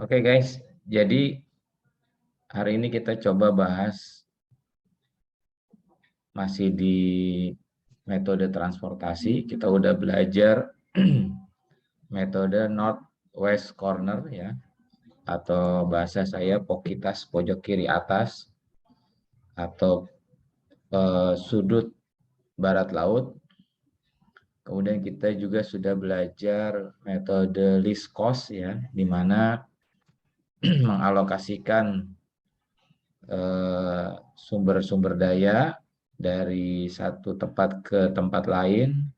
Oke guys, jadi hari ini kita coba bahas masih di metode transportasi. Kita udah belajar metode northwest corner ya, atau bahasa saya pokitas pojok kiri atas, atau sudut barat laut. Kemudian kita juga sudah belajar metode least cost ya, di mana mengalokasikan sumber-sumber daya dari satu tempat ke tempat lain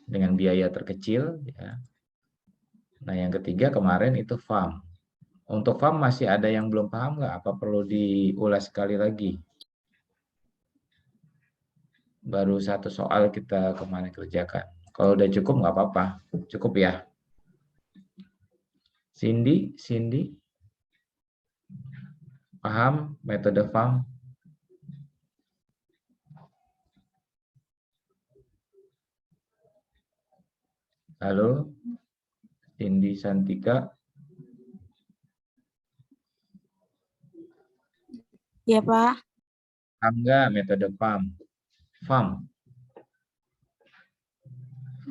dengan biaya terkecil ya. Nah, yang ketiga kemarin itu farm. Untuk farm masih ada yang belum paham nggak? Apa perlu diulas sekali lagi? Baru satu soal kita kemarin kerjakan. Kalau udah cukup nggak apa-apa. Cukup ya. Cindy, paham metode farm? Halo, Cindy Santika. Ya, Pak. Paham nggak metode farm? Farm.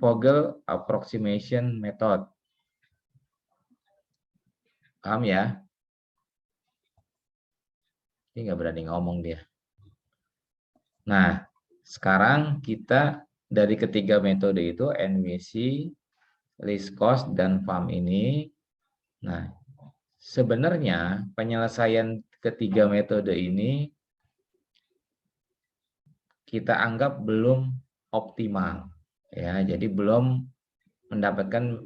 Vogel approximation method. Paham ya? Ini nggak berani ngomong dia. Nah, sekarang kita dari ketiga metode itu, NWC, least cost, dan farm ini. Nah, sebenarnya penyelesaian ketiga metode ini kita anggap belum optimal. Ya, jadi belum mendapatkan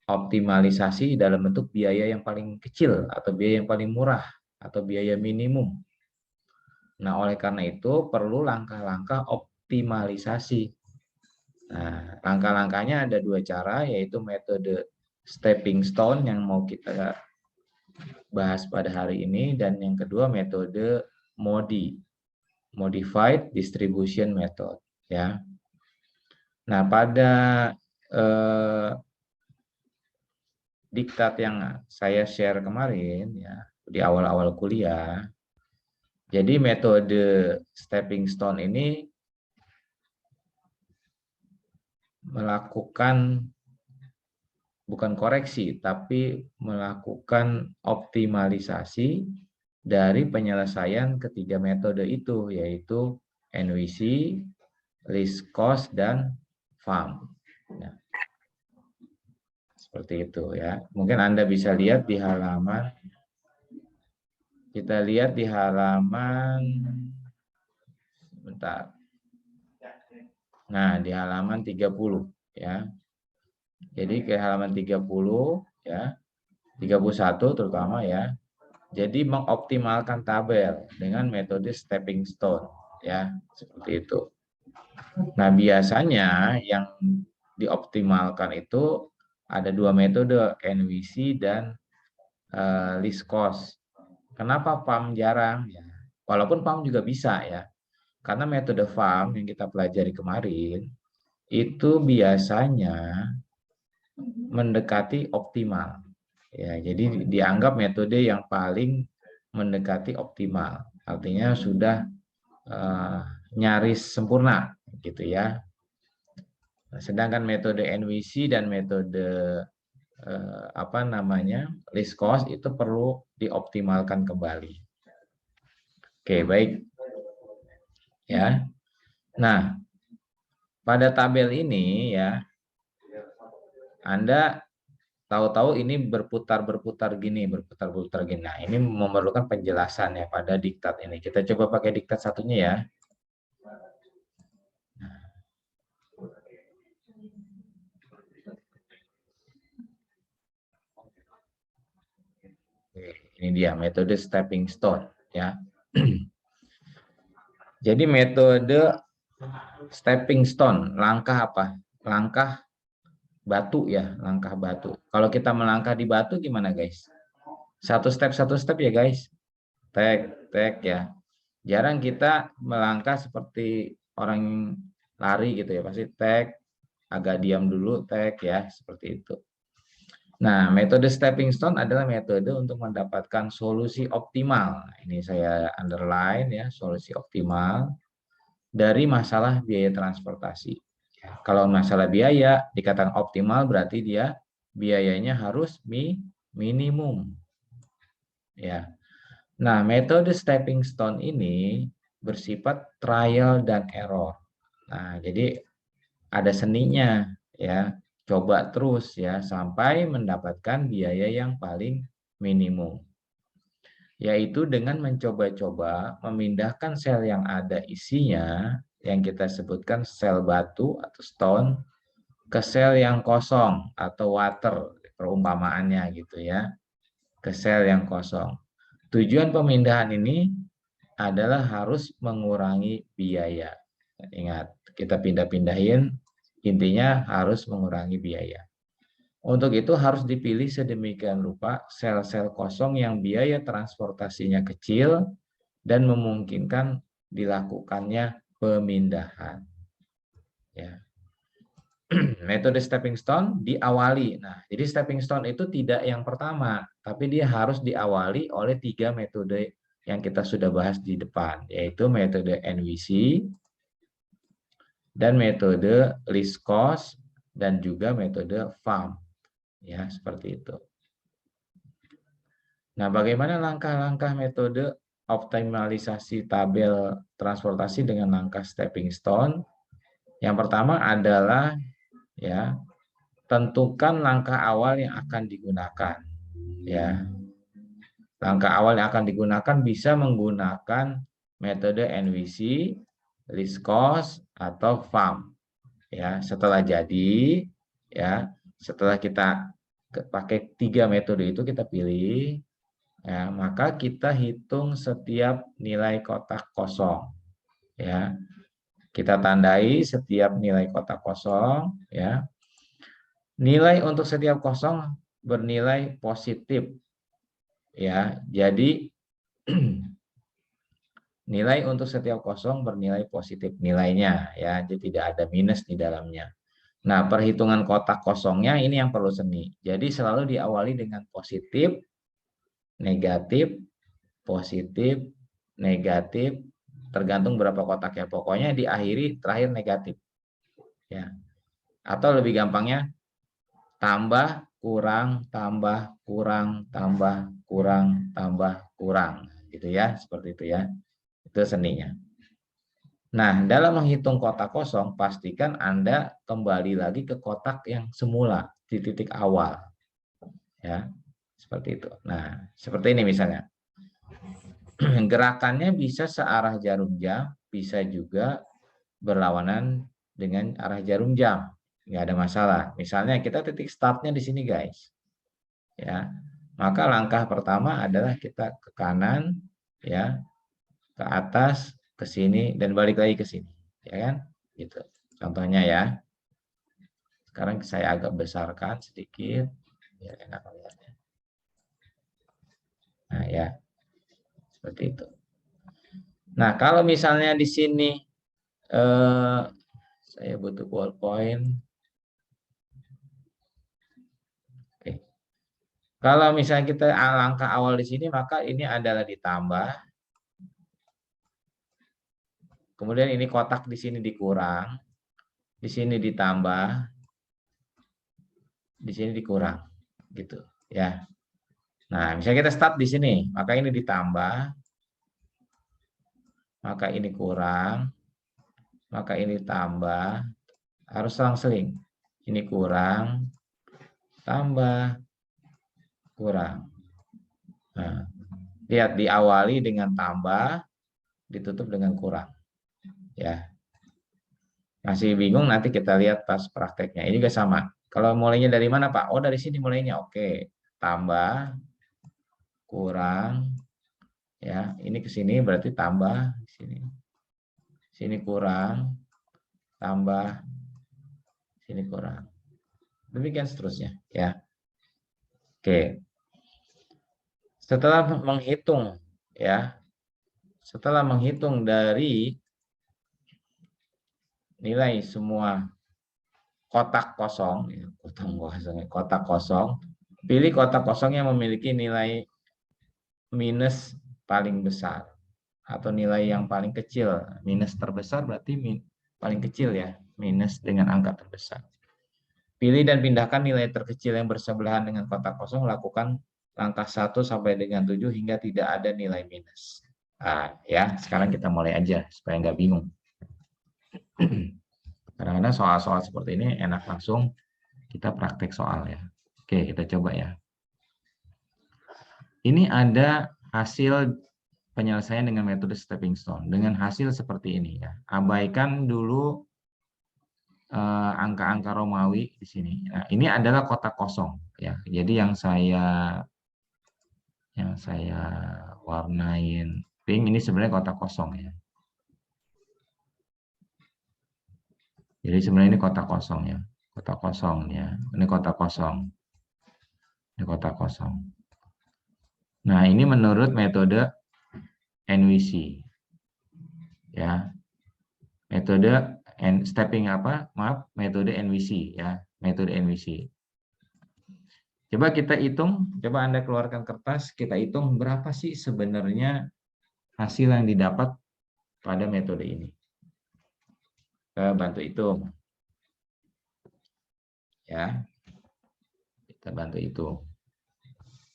optimalisasi dalam bentuk biaya yang paling kecil atau biaya yang paling murah atau biaya minimum. Nah, oleh karena itu perlu langkah-langkah optimalisasi. Nah, langkah-langkahnya ada dua cara, yaitu metode stepping stone yang mau kita bahas pada hari ini, dan yang kedua metode MODI, Modified Distribution Method. Ya. Nah, pada diktat yang saya share kemarin ya di awal-awal kuliah, jadi metode stepping stone ini melakukan bukan koreksi, tapi melakukan optimalisasi dari penyelesaian ketiga metode itu, yaitu NWC, least cost, dan farm. Ya. Seperti itu ya. Mungkin Anda bisa lihat di halaman, kita lihat di halaman, bentar. Nah, di halaman 30 ya. Jadi ke halaman 30 ya. 31 terutama ya. Jadi mengoptimalkan tabel dengan metode stepping stone ya, seperti itu. Nah, biasanya yang dioptimalkan itu ada dua metode, NWC dan least cost. Kenapa farm jarang ya? Walaupun farm juga bisa ya. Karena metode farm yang kita pelajari kemarin itu biasanya mendekati optimal. Ya, jadi dianggap metode yang paling mendekati optimal. Artinya sudah nyaris sempurna gitu ya. Sedangkan metode NWC dan metode least cost itu perlu dioptimalkan kembali. Oke, baik. Ya. Nah, pada tabel ini ya, Anda tahu-tahu ini berputar-berputar gini. Nah, ini memerlukan penjelasan ya pada diktat ini. Kita coba pakai diktat satunya ya. Ini dia metode stepping stone ya. Jadi metode stepping stone, langkah apa? Langkah batu ya, langkah batu. Kalau kita melangkah di batu gimana guys? Satu step ya guys. Tek ya. Jarang kita melangkah seperti orang lari gitu ya, pasti tek agak diam dulu tag ya, seperti itu. Nah, metode stepping stone adalah metode untuk mendapatkan solusi optimal. Ini saya underline ya, solusi optimal dari masalah biaya transportasi. Ya, kalau masalah biaya dikatakan optimal berarti dia biayanya harus minimum. Ya. Nah, metode stepping stone ini bersifat trial dan error. Nah, jadi ada seninya ya. Coba terus ya sampai mendapatkan biaya yang paling minimum. Yaitu dengan mencoba-coba memindahkan sel yang ada isinya yang kita sebutkan sel batu atau stone ke sel yang kosong atau water perumpamaannya gitu ya. Ke sel yang kosong. Tujuan pemindahan ini adalah harus mengurangi biaya. Ingat, kita pindah-pindahin, intinya harus mengurangi biaya. Untuk itu harus dipilih sedemikian rupa sel-sel kosong yang biaya transportasinya kecil dan memungkinkan dilakukannya pemindahan. Ya. Metode stepping stone diawali. Nah, jadi stepping stone itu tidak yang pertama, tapi dia harus diawali oleh 3 metode yang kita sudah bahas di depan, yaitu metode NVC, dan metode least cost, dan juga metode FAM. Ya, seperti itu. Nah, bagaimana langkah-langkah metode optimalisasi tabel transportasi dengan langkah stepping stone? Yang pertama adalah ya, tentukan langkah awal yang akan digunakan. Ya, langkah awal yang akan digunakan bisa menggunakan metode NVC, least cost, atau FAM. Ya, setelah jadi, ya, setelah kita pakai 3 metode itu kita pilih, ya, maka kita hitung setiap nilai kotak kosong. Ya, kita tandai setiap nilai kotak kosong. Ya, nilai untuk setiap kosong bernilai positif. Ya, jadi nilai untuk setiap kosong bernilai positif nilainya ya, jadi tidak ada minus di dalamnya. Nah, perhitungan kotak kosongnya ini yang perlu seni. Jadi selalu diawali dengan positif, negatif, positif, negatif, tergantung berapa kotak ya. Pokoknya diakhiri terakhir negatif. Ya. Atau lebih gampangnya tambah, kurang, tambah, kurang, tambah, kurang, tambah, kurang. Gitu ya, seperti itu ya. Itu seninya. Nah, dalam menghitung kotak kosong, pastikan Anda kembali lagi ke kotak yang semula, di titik awal. Ya, seperti itu. Nah, seperti ini misalnya. Gerakannya bisa searah jarum jam, bisa juga berlawanan dengan arah jarum jam. Nggak ada masalah. Misalnya kita titik startnya di sini, guys. Ya, maka langkah pertama adalah kita ke kanan, ya, ke atas, ke sini, dan balik lagi ke sini. Ya kan? Gitu. Contohnya ya. Sekarang saya agak besarkan sedikit biar enak melihatnya. Nah, ya. Seperti itu. Nah, kalau misalnya di sini saya butuh ballpoint. Oke. Kalau misalnya kita langkah awal di sini, maka ini adalah ditambah. Kemudian ini kotak di sini dikurang, di sini ditambah, di sini dikurang, gitu ya. Nah, misalnya kita start di sini, maka ini ditambah, maka ini kurang, maka ini tambah, harus selang-seling. Ini kurang, tambah, kurang. Nah, lihat diawali dengan tambah, ditutup dengan kurang. Ya. Masih bingung nanti kita lihat pas prakteknya. Ini juga sama. Kalau mulainya dari mana, Pak? Oh, dari sini mulainya. Oke. Tambah, kurang, ya. Ini ke sini berarti tambah di sini. Sini kurang, tambah, sini kurang. Demikian seterusnya, ya. Oke. Setelah menghitung, ya. Setelah menghitung dari nilai semua kotak kosong, ya, kotak kosong. Pilih kotak kosong yang memiliki nilai minus paling besar atau nilai yang paling kecil. Minus terbesar berarti paling kecil ya, minus dengan angka terbesar. Pilih dan pindahkan nilai terkecil yang bersebelahan dengan kotak kosong, lakukan langkah 1 sampai dengan 7 hingga tidak ada nilai minus. Nah, ya, sekarang kita mulai aja supaya nggak bingung. Kadang-kadang soal-soal seperti ini enak langsung kita praktek soal ya. Oke, kita coba ya. Ini ada hasil penyelesaian dengan metode stepping stone. Dengan hasil seperti ini ya. Abaikan dulu angka-angka Romawi di sini. Nah, ini adalah kotak kosong ya. Jadi yang saya warnain pink ini sebenarnya kotak kosong ya. Jadi sebenarnya ini kotak kosong ya. Kotak kosong ya. Ini kotak kosong. Ini kotak kosong. Nah, ini menurut metode NWC. Ya. Metode metode NWC ya, metode NWC. Coba kita hitung, coba Anda keluarkan kertas, kita hitung berapa sih sebenarnya hasil yang didapat pada metode ini. Kita bantu hitung. Ya. Kita bantu hitung.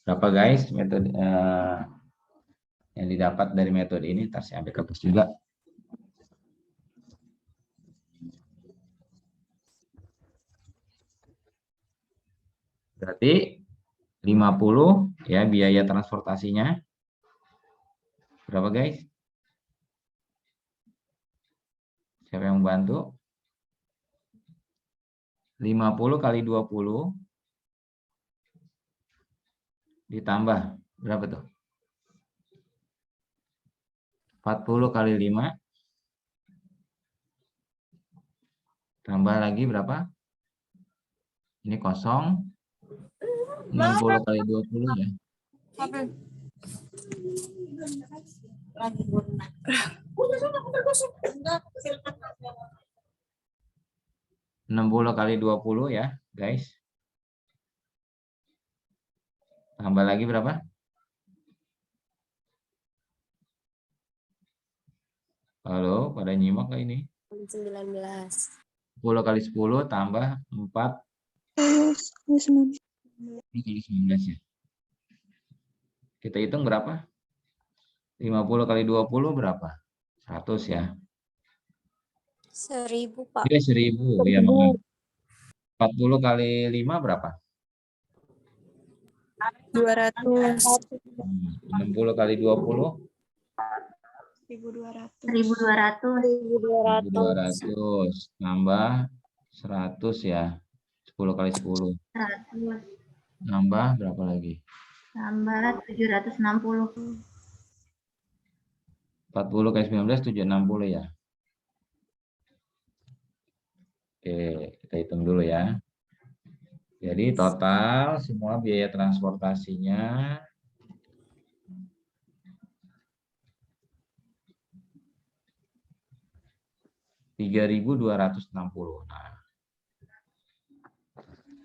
Berapa guys metode yang didapat dari metode ini? Ntar saya ambil kertas juga. Berarti 50 ya biaya transportasinya. Berapa guys? Siapa yang membantu? 50 kali 20 ditambah berapa tuh? 40 kali 5 tambah lagi berapa? Ini kosong. 60 kali 20 ya. 60 kali 20 ya, guys. Tambah lagi berapa? Halo, pada nyimak nggak ini? 19. 10 kali 10 tambah 4 kali 19 ya. Kita hitung berapa? 50 kali 20 berapa? 100 ya. 1000, Pak. Iya 1000 ya, maaf. 40 kali 5 berapa? 200. 60 kali 20 1200. 1200 nambah 100 ya. 10 kali 10. 100. Nambah berapa lagi? Tambah 760. 40 kali 19 760 ya. Oke, kita hitung dulu ya. Jadi total semua biaya transportasinya 3.260. Nah,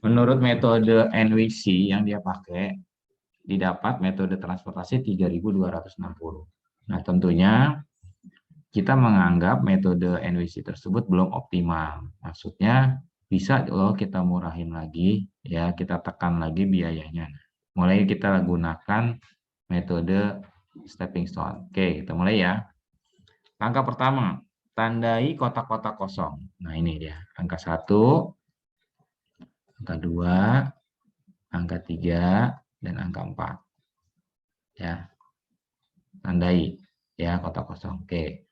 menurut metode NWC yang dia pakai, didapat metode transportasi 3.260. Nah, tentunya kita menganggap metode NWC tersebut belum optimal. Maksudnya bisa loh kita murahin lagi, ya kita tekan lagi biayanya. Mulai kita gunakan metode stepping stone. Oke, kita mulai ya. Langkah pertama, tandai kotak-kotak kosong. Nah, ini dia. Angka 1, angka 2, angka 3, dan angka 4. Ya. Tandai ya kotak kosong. Oke.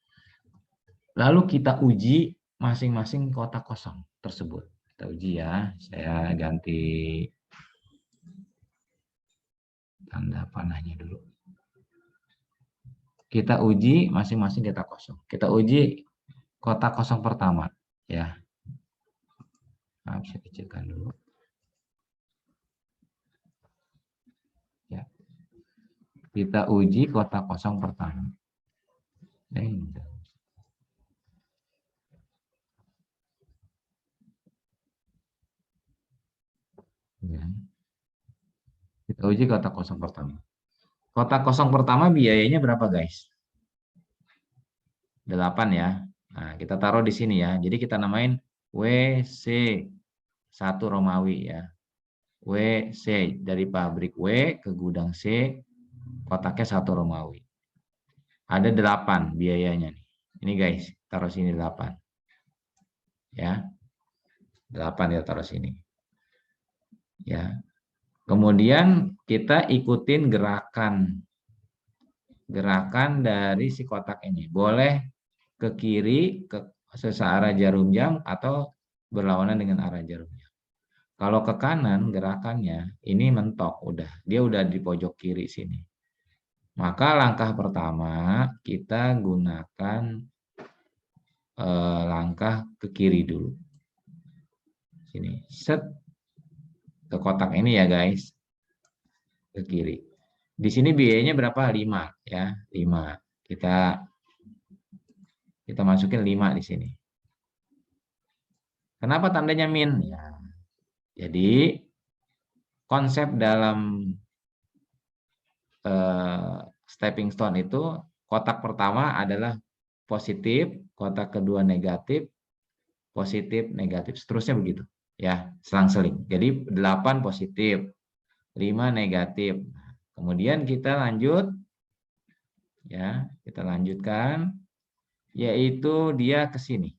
Lalu kita uji masing-masing kotak kosong tersebut. Kita uji ya. Saya ganti tanda panahnya dulu. Kita uji masing-masing kotak kosong. Kita uji kotak kosong pertama ya. Nah, bisa kecilkan dulu. Ya. Kita uji kotak kosong pertama. Ya. Kita uji kotak kosong pertama. Kotak kosong pertama biayanya berapa, guys? 8 ya. Nah, kita taruh di sini ya. Jadi kita namain WC1 Romawi ya. WC dari pabrik W ke gudang C, kotaknya 1 Romawi. Ada 8 biayanya nih. Ini guys, taruh sini 8. Ya. 8 ya taruh sini. Ya. Kemudian kita ikutin gerakan dari si kotak ini. Boleh ke kiri ke searah jarum jam atau berlawanan dengan arah jarum jam. Kalau ke kanan gerakannya ini mentok udah. Dia udah di pojok kiri sini. Maka langkah pertama kita gunakan langkah ke kiri dulu. Sini. Set ke kotak ini ya guys, ke kiri. Di sini biayanya berapa? 5 ya, 5. Kita masukin 5 di sini. Kenapa tandanya min? Ya. Jadi konsep dalam stepping stone itu kotak pertama adalah positif, kotak kedua negatif, positif, negatif, seterusnya begitu. Ya, selang-seling. Jadi 8 positif, 5 negatif. Kemudian kita lanjut, ya, kita lanjutkan, yaitu dia ke sini,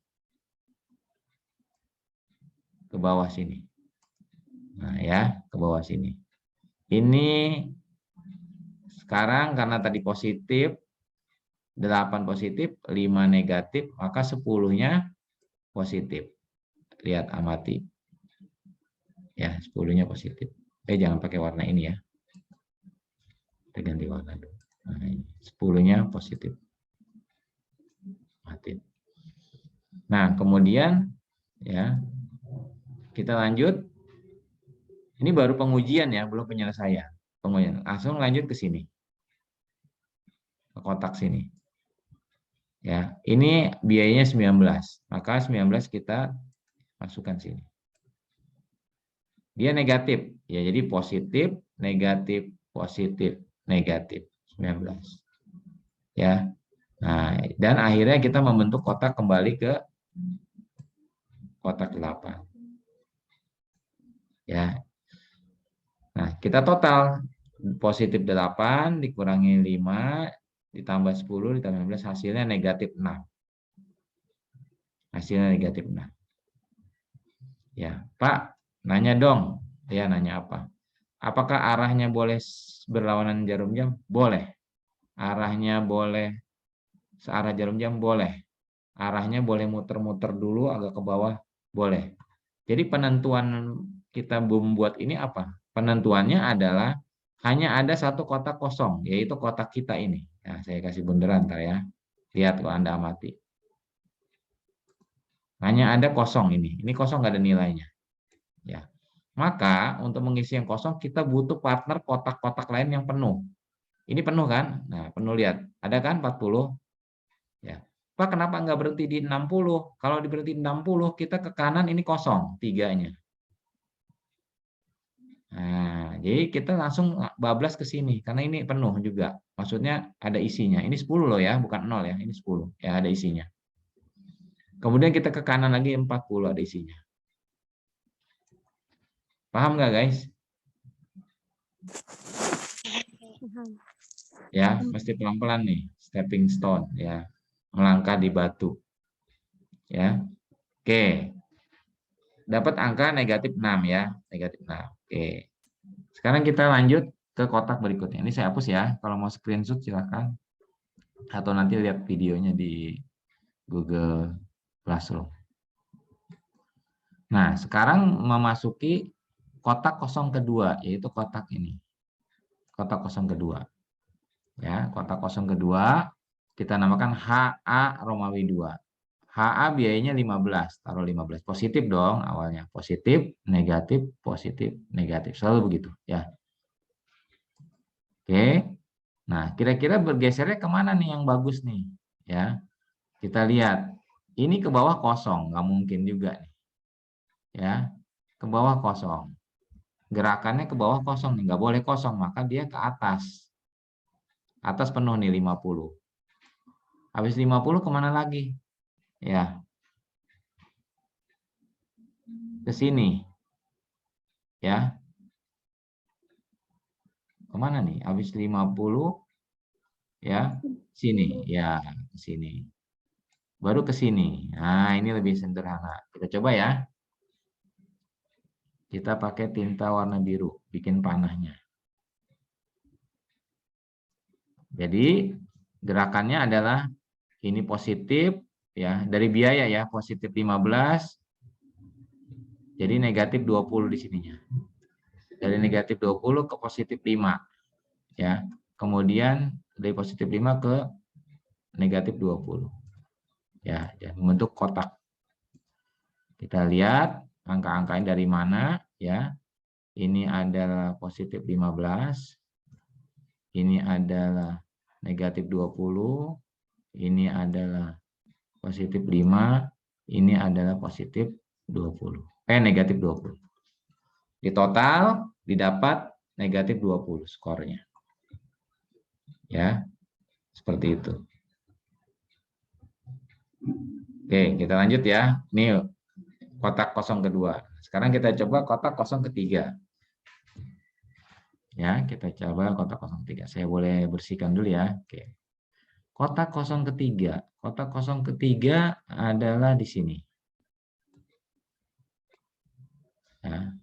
ke bawah sini. Nah ya, ke bawah sini. Ini sekarang karena tadi positif, 8 positif, 5 negatif, maka 10-nya positif. Lihat, amati. Ya, 10-nya positif. Jangan pakai warna ini ya. Kita ganti warna dulu. Nah, ini 10-nya positif. Mati. Nah, kemudian ya kita lanjut. Ini baru pengujian ya, belum penyelesaian. Pengujian. Langsung lanjut ke sini. Ke kotak sini. Ya, ini biayanya 19. Maka 19 kita masukkan sini. Dia negatif. Ya, jadi positif, negatif, positif, negatif. 19. Ya. Nah, dan akhirnya kita membentuk kotak kembali ke kotak 8. Ya. Nah, kita total positif 8 dikurangi 5 ditambah 10 ditambah 15 hasilnya negatif 6. Hasilnya negatif 6. Ya, Pak, nanya dong. Ya, nanya apa? Apakah arahnya boleh berlawanan jarum jam? Boleh. Arahnya boleh searah jarum jam? Boleh. Arahnya boleh muter-muter dulu agak ke bawah? Boleh. Jadi penentuan kita membuat ini apa? Penentuannya adalah hanya ada satu kotak kosong, yaitu kotak kita ini. Nah, saya kasih bunderan ntar ya. Lihat kalau Anda amati. Hanya ada kosong ini. Ini kosong nggak ada nilainya. Ya. Maka untuk mengisi yang kosong kita butuh partner kotak-kotak lain yang penuh. Ini penuh kan? Nah, penuh lihat. Ada kan 40? Ya. Pak, kenapa nggak berhenti di 60? Kalau berhenti di 60, kita ke kanan ini kosong, 3-nya. Nah, jadi kita langsung bablas ke sini, karena ini penuh juga. Maksudnya ada isinya. Ini 10 loh ya, bukan 0 ya. Ini 10, ya ada isinya. Kemudian kita ke kanan lagi 40 ada isinya. Paham nggak guys? Ya, mesti pelan-pelan nih, stepping stone ya, melangkah di batu. Ya. Oke. Dapat angka negatif 6 ya, negatif 6. Oke. Sekarang kita lanjut ke kotak berikutnya. Ini saya hapus ya, kalau mau screenshot silahkan. Atau nanti lihat videonya di Google Classroom. Nah, sekarang memasuki kotak kosong kedua, yaitu kotak ini. Kotak kosong kedua. Ya, kotak kosong kedua kita namakan HA Romawi 2. HA biayanya 15, taruh 15. Positif dong awalnya. Positif, negatif, positif, negatif. Selalu begitu ya. Oke. Nah, kira-kira bergesernya kemana nih yang bagus nih? Ya, kita lihat. Ini ke bawah kosong, nggak mungkin juga nih. Ya, ke bawah kosong. gerakannya ke bawah kosong nih, nggak boleh kosong, maka dia ke atas. Atas penuh nih 50. Habis 50 kemana lagi? Ya, ke sini. Ya, kemana nih? Habis 50, ya, sini. Ya, ke sini. Baru ke sini. Nah, ini lebih sederhana. Kita coba ya. Kita pakai tinta warna biru, bikin panahnya. Jadi gerakannya adalah ini positif ya, dari biaya ya, positif 15. Jadi negatif 20 di sininya. Dari negatif 20 ke positif 5 ya. Kemudian dari positif 5 ke negatif 20. Ya, dan membentuk kotak. Kita lihat angka-angkanya dari mana ya. Ini adalah positif 15. Ini adalah negatif 20. Ini adalah positif 5. Ini adalah positif 20. Negatif 20. Di total didapat negatif 20 skornya. Ya, seperti itu. Oke, kita lanjut ya. Ini kotak kosong kedua. Sekarang kita coba kotak kosong ketiga. Ya, kita coba kotak kosong ketiga. Saya boleh bersihkan dulu ya. Oke. Kotak kosong ketiga. Kotak kosong ketiga adalah di sini. Ya.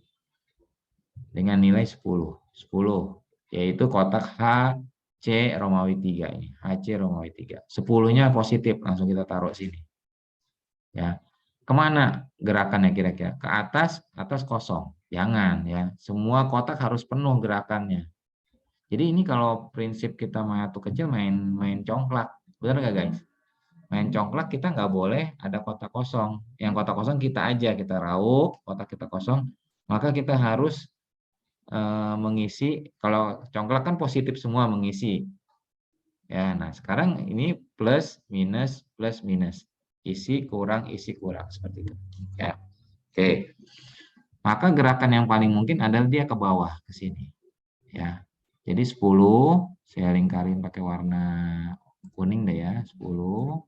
Dengan nilai 10. 10, yaitu kotak HC Romawi 3 ini. HC Romawi 3. 10-nya positif, langsung kita taruh sini. Ya. Kemana gerakannya kira-kira? Ke atas kosong. Jangan ya. Semua kotak harus penuh gerakannya. Jadi ini kalau prinsip kita waktu kecil main congklak. Benar nggak guys? Main congklak kita nggak boleh ada kotak kosong. Yang kotak kosong kita aja, kita rauk, kotak kita kosong. Maka kita harus mengisi, kalau congklak kan positif semua mengisi. Ya, nah sekarang ini plus minus isi kurang seperti itu. Ya, oke. Maka gerakan yang paling mungkin adalah dia ke bawah ke sini. Ya, jadi 10 saya lingkarin pakai warna kuning deh ya, 10.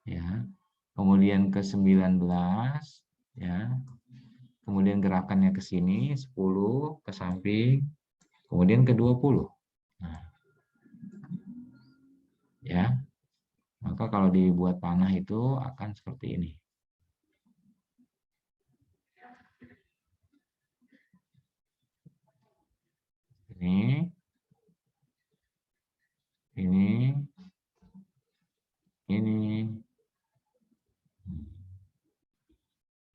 Ya, kemudian ke 19 ya. Kemudian gerakannya ke sini 10 ke samping, kemudian ke 20. Nah, ya. Maka kalau dibuat panah itu akan seperti ini. Ini.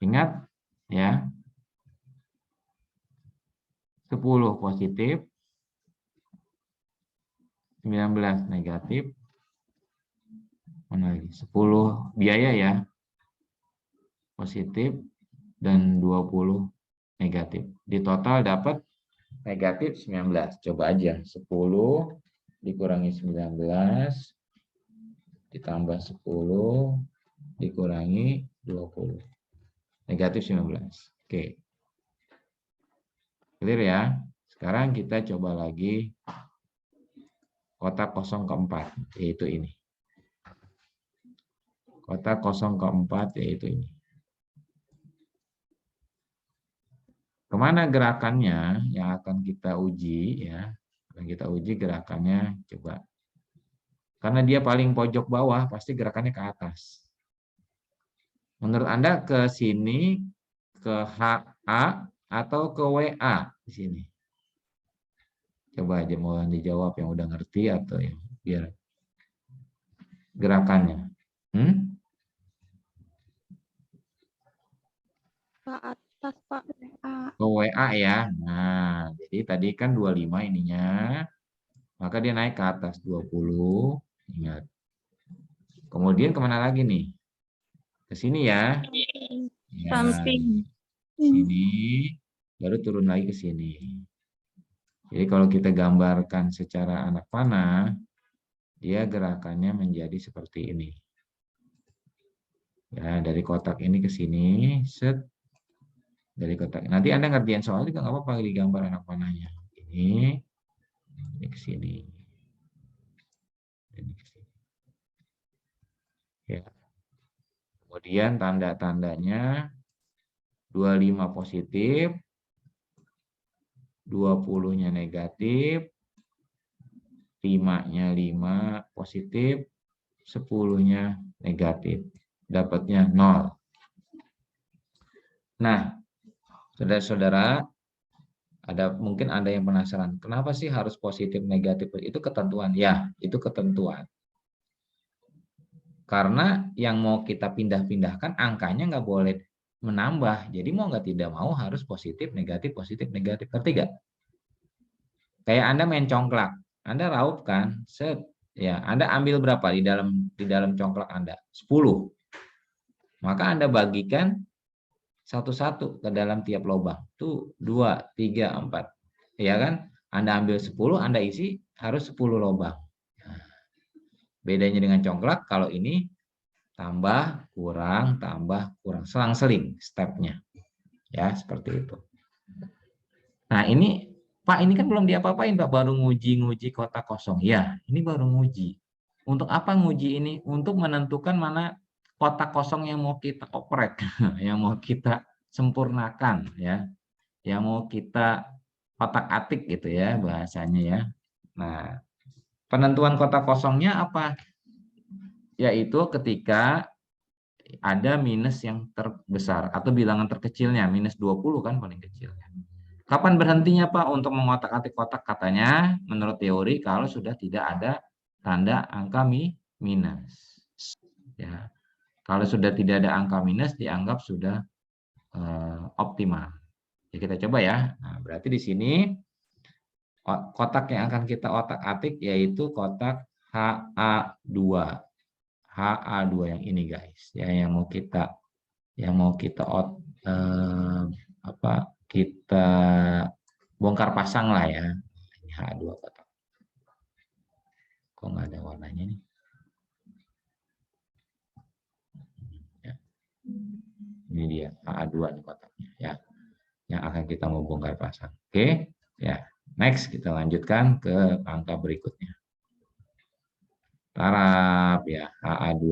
Ingat ya. 10 positif, 19 negatif. Mana lagi? 10 biaya ya. Positif dan 20 negatif. Di total dapat negatif 19. Coba aja. 10 dikurangi 19 ditambah 10 dikurangi 20. Negatif 19. Oke. Clear ya? Sekarang kita coba lagi kotak kosong keempat, yaitu ini. Kotak kosong keempat, yaitu ini. Kemana gerakannya yang akan kita uji ya? Akan kita uji gerakannya, coba. Karena dia paling pojok bawah, pasti gerakannya ke atas. Menurut Anda ke sini, ke HA, atau ke WA di sini? Coba aja mau dijawab yang udah ngerti atau yang biar gerakannya. Ke atas, Pak. WA. Ke WA ya. Nah, jadi tadi kan 25 ininya. Maka dia naik ke atas 20. Ingat. Kemudian kemana lagi nih? Ke sini ya. Ya, Samping. sini. Baru turun lagi ke sini. Jadi kalau kita gambarkan secara anak panah, dia gerakannya menjadi seperti ini. Ya, dari kotak ini ke sini, set. dari kotak. Nanti Anda ngerjain soal juga nggak apa-apa di gambar anak panahnya. Ini ke sini. Ini ke sini. Ya. Kemudian tanda-tandanya 25 positif, 20-nya negatif, 5-nya 5 positif, 10-nya negatif. Dapatnya 0. Nah, saudara-saudara, mungkin ada yang penasaran, kenapa sih harus positif negatif? Itu ketentuan. Ya, itu ketentuan. Karena yang mau kita pindah-pindahkan angkanya nggak boleh menambah. Jadi mau nggak tidak mau harus positif, negatif, negatif. Ngerti nggak? Kayak Anda main congklak. Anda raup kan? Set. Ya, Anda ambil berapa di dalam congklak Anda? 10. Maka Anda bagikan satu-satu ke dalam tiap lubang. Tuh 2, 3, 4. Ya kan? Anda ambil 10, Anda isi harus 10 lubang. Bedanya dengan congklak, kalau ini tambah, kurang, selang-seling stepnya. Ya, seperti itu. Nah, ini, Pak, ini kan belum diapa-apain, Pak. Baru nguji kotak kosong. Ya, ini baru nguji. Untuk apa nguji ini? Untuk menentukan mana kotak kosong yang mau kita oprek, yang mau kita sempurnakan, ya. Yang mau kita otak-atik gitu ya, bahasanya ya. Nah, penentuan kotak kosongnya apa? Yaitu ketika ada minus yang terbesar atau bilangan terkecilnya, minus 20 kan paling kecilnya. Kapan berhentinya Pak untuk mengotak-atik kotak? Katanya menurut teori kalau sudah tidak ada tanda angka minus. Ya. Kalau sudah tidak ada angka minus dianggap sudah optimal. Ya, kita coba ya. Nah, berarti di sini kotak yang akan kita otak-atik yaitu kotak HA2. HA2 yang ini guys. Ya, yang mau kita kita bongkar pasang lah ya. Ini HA2 kotak. Kok nggak ada warnanya nih? Ya. Ini dia HA2 nih kotaknya ya. Yang akan kita mau bongkar pasang. Oke, ya. Next kita lanjutkan ke angka berikutnya. Tarap ya, HA2.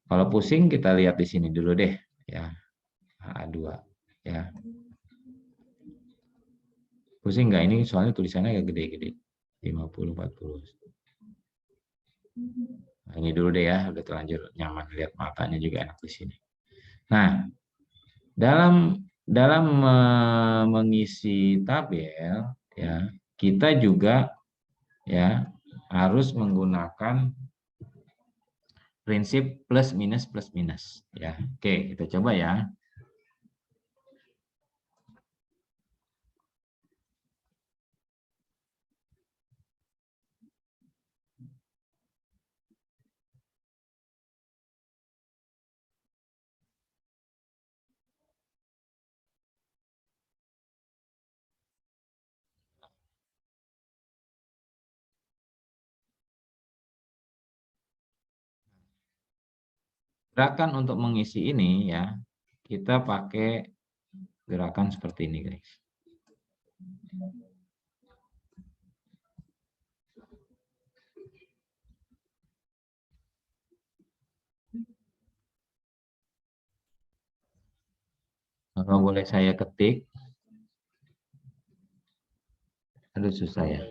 Kalau pusing kita lihat di sini dulu deh ya. HA2 ya. Pusing nggak ini soalnya tulisannya agak gede-gede. 50 40. Nah, ini dulu deh ya, udah terlanjur nyaman lihat matanya juga enak di sini. Nah, dalam mengisi tabel ya, kita juga ya harus menggunakan prinsip plus minus ya. Oke, kita coba ya. Gerakan untuk mengisi ini ya, kita pakai gerakan seperti ini guys. Kalau boleh saya ketik. Aduh susah ya.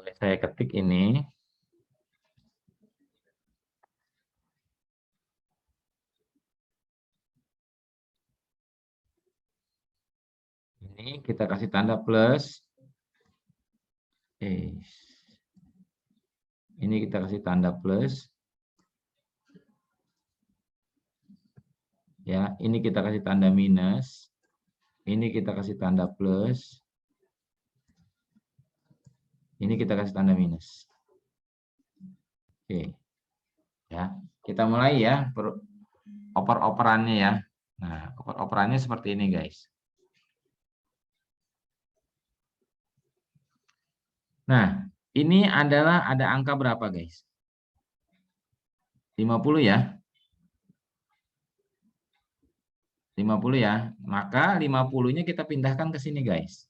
Boleh saya ketik ini. Ini kita kasih tanda plus. Ini kita kasih tanda plus. Ya, ini kita kasih tanda minus. Ini kita kasih tanda plus. Ini kita kasih tanda minus. Oke. Ya, kita mulai ya oper-operannya ya. Nah, oper-operannya seperti ini, guys. Nah, ini adalah ada angka berapa, guys? 50 ya. 50 ya. Maka 50-nya kita pindahkan ke sini, guys.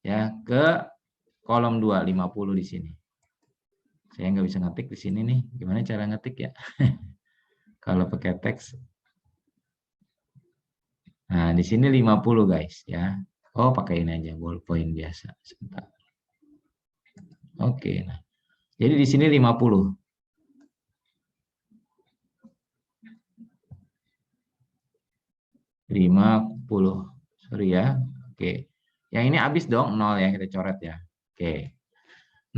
Ya, ke kolom 2, 50 di sini. Saya nggak bisa ngetik di sini nih. Gimana cara ngetik ya? Kalau pakai teks. Nah, di sini 50, guys, ya. Oh, pakai ini aja, ballpoint biasa. Sebentar. Oke, nah. Jadi di sini 50. 50. Sorry ya. Oke. Yang ini habis dong 0 ya, kita coret ya. Oke.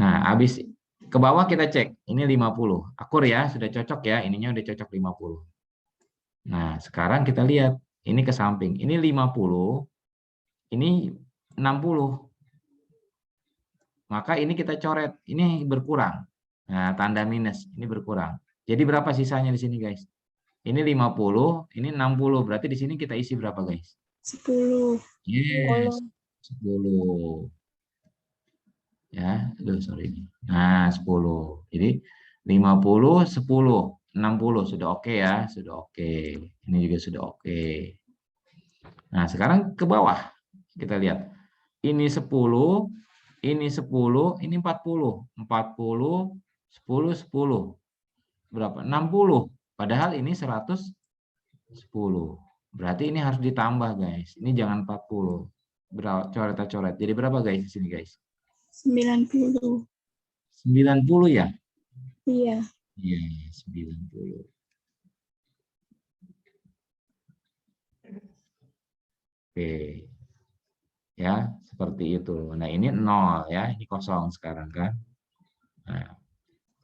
Nah, habis ke bawah kita cek. Ini 50. Akur ya, sudah cocok ya. Ininya udah cocok 50. Nah, sekarang kita lihat. Ini ke samping. Ini 50. Ini 60. Maka ini kita coret. Ini berkurang. Nah, tanda minus. Ini berkurang. Jadi berapa sisanya di sini, guys? Ini 50, ini 60. Berarti di sini kita isi berapa, guys? 10. Yes, 10. Ya, aduh, sorry. Nah, 10. Jadi 50, 10, 60 sudah oke ya, sudah oke. Ini juga sudah oke. Nah, sekarang ke bawah. Kita lihat. Ini 10, ini 10, ini 40. 40, 10, 10. Berapa? 60. Padahal ini 110. Berarti ini harus ditambah, guys. Ini jangan 40. Coret-coret. Jadi berapa, guys, di sini, guys? 90. 90 ya? Iya. Iya, 90. Oke. Ya, seperti itu. Nah, ini 0 ya. Ini kosong sekarang kan. Nah,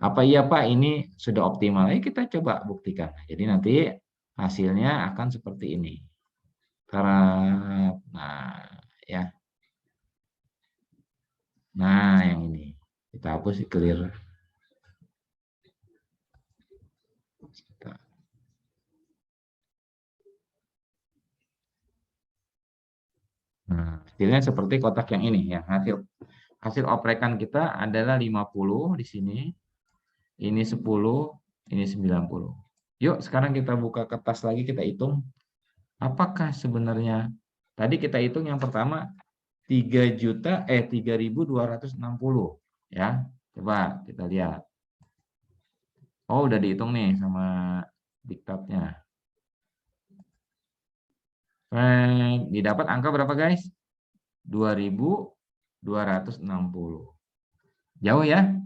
apa iya, Pak, ini sudah optimal? Kita coba buktikan. Jadi nanti hasilnya akan seperti ini. Karena, nah, ya. Nah, yang ini. Kita hapus, clear. Nah, hasilnya seperti kotak yang ini ya. Hasil oprekan kita adalah 50 di sini. Ini 10, ini 90. Yuk, sekarang kita buka kertas lagi, kita hitung. Apakah sebenarnya tadi kita hitung yang pertama 3.260 ya. Coba kita lihat. Oh, udah dihitung nih sama diktatnya. Didapat angka berapa, guys? 2.260. Jauh ya.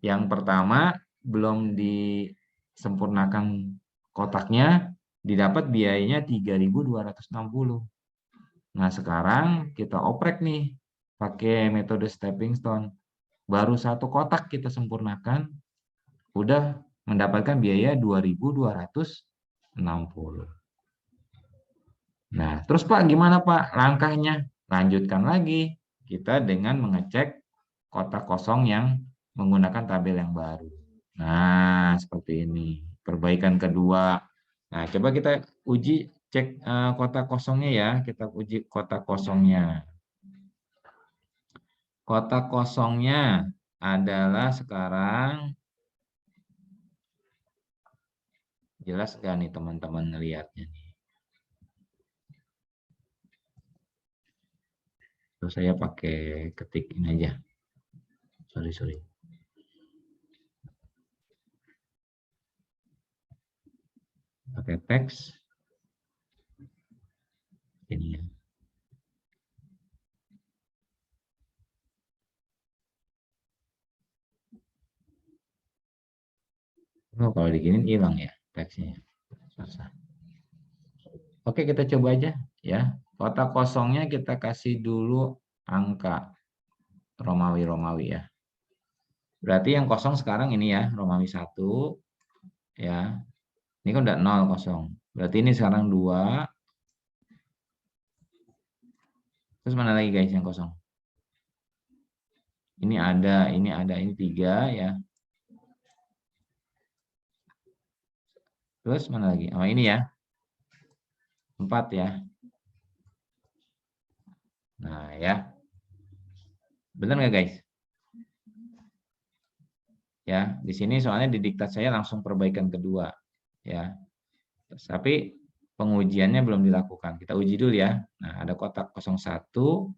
Yang pertama belum disempurnakan kotaknya, didapat biayanya 3.260. Nah, sekarang kita oprek nih pakai metode stepping stone. Baru satu kotak kita sempurnakan, udah mendapatkan biaya 2.260. Nah, terus Pak, gimana Pak langkahnya? Lanjutkan lagi kita dengan mengecek kotak kosong yang menggunakan tabel yang baru. Nah, seperti ini. Perbaikan kedua. Nah, coba kita uji cek kotak kosongnya ya. Kita uji kotak kosongnya. Kotak kosongnya adalah sekarang. Jelas nggak nih teman-teman ngelihatnya nih? Terus saya pakai ketik ini aja. Sorry. Pakai teks. Ini ya. Oh, kalau diginin hilang ya teksnya. Susah. Oke, kita coba aja ya. Kotak kosongnya kita kasih dulu angka Romawi ya. Berarti yang kosong sekarang ini ya, Romawi 1 ya. Ini kan udah 0 kosong. Berarti ini sekarang 2. Terus mana lagi guys yang kosong? Ini ada, ini 3 ya. Terus mana lagi? Oh, ini ya. 4 ya. Nah, ya. Benar nggak guys? Ya, di sini soalnya di diktat saya langsung perbaikan kedua. Ya, tapi pengujiannya belum dilakukan. Kita uji dulu ya. Nah, ada kotak 01,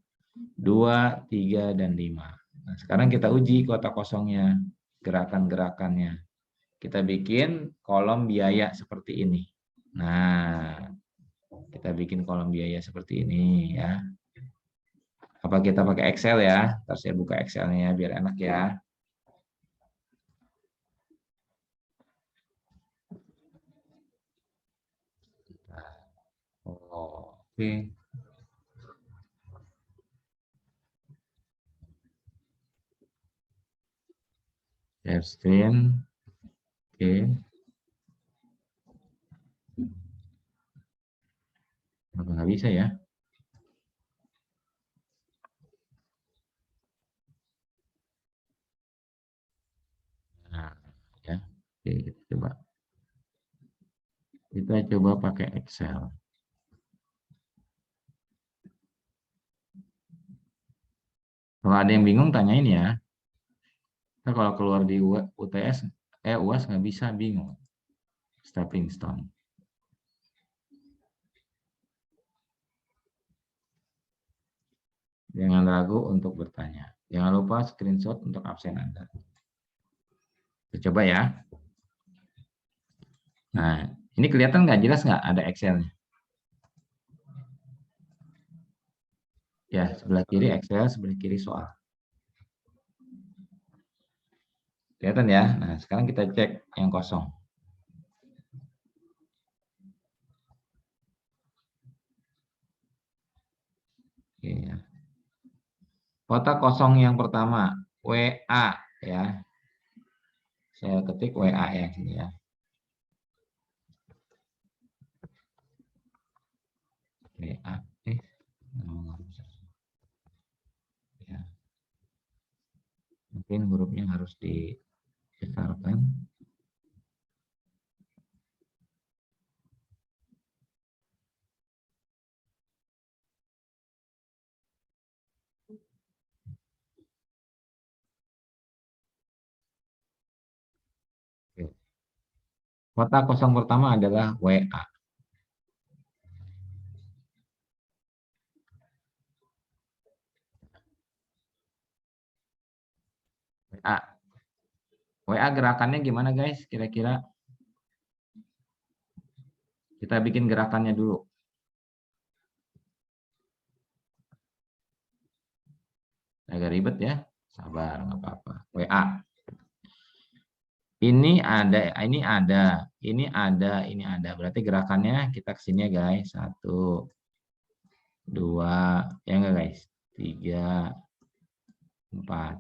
2, 3, dan 5. Nah, sekarang kita uji kotak kosongnya, gerakan-gerakannya. Kita bikin kolom biaya seperti ini. Nah, kita bikin kolom biaya seperti ini ya. Apa kita pakai Excel ya? Ntar saya buka Excelnya biar enak ya. Oh, oke. Share screen. Oke. Kenapa nggak bisa ya? Nah, ya. Oke, kita coba. Kita coba pakai Excel. Kalau ada yang bingung, tanyain ya. Nah, kalau keluar di UTS, UAS nggak bisa, bingung. Stepping stone. Jangan ragu untuk bertanya. Jangan lupa screenshot untuk absen Anda. Kita coba ya. Nah, ini kelihatan nggak jelas nggak ada Excel-nya? Ya, sebelah kiri Excel, sebelah kiri soal. Kelihatan ya? Nah, sekarang kita cek yang kosong. Oke, ya. Kotak kosong yang pertama, WA ya. Saya ketik WA ya sini ya. WA ya. Mungkin hurufnya harus dibesarkan. Kotak kosong pertama adalah WA. WA. WA gerakannya gimana guys? Kira-kira kita bikin gerakannya dulu. Agak ribet ya. Sabar, nggak apa-apa. WA. Ini ada, ini ada, ini ada, ini ada. Berarti gerakannya kita kesini ya guys. 1, 2, ya enggak guys? 3, 4.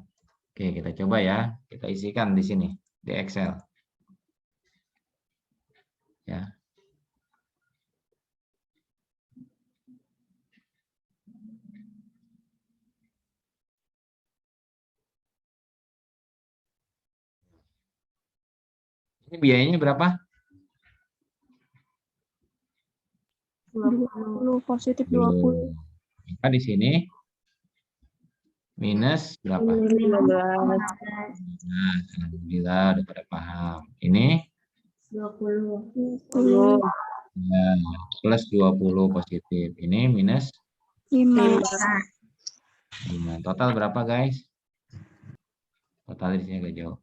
Oke, kita coba ya. Kita isikan di sini, di Excel. Ya. Ini biayanya berapa? 20, positif 20. Maka di sini minus berapa? 15. Nah, alhamdulillah udah pada paham. Ini 20. 10, ya, plus 20 positif. Ini minus 5. 5. Total berapa guys? Total di sini agak jauh.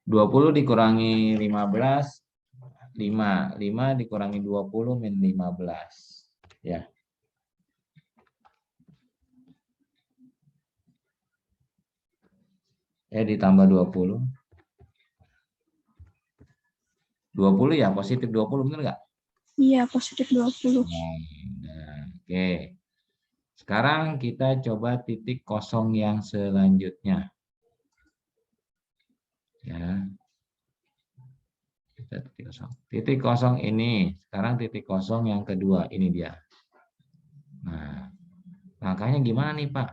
20 dikurangi 15, 5. 5 dikurangi 20 min 15. Ya. Ditambah 20. 20 ya, positif 20, bener nggak? Iya, positif 20. Nah, oke. Sekarang kita coba titik kosong yang selanjutnya. Ya. Titik kosong ini. Sekarang titik kosong yang kedua. Ini dia. Nah, langkahnya gimana nih Pak?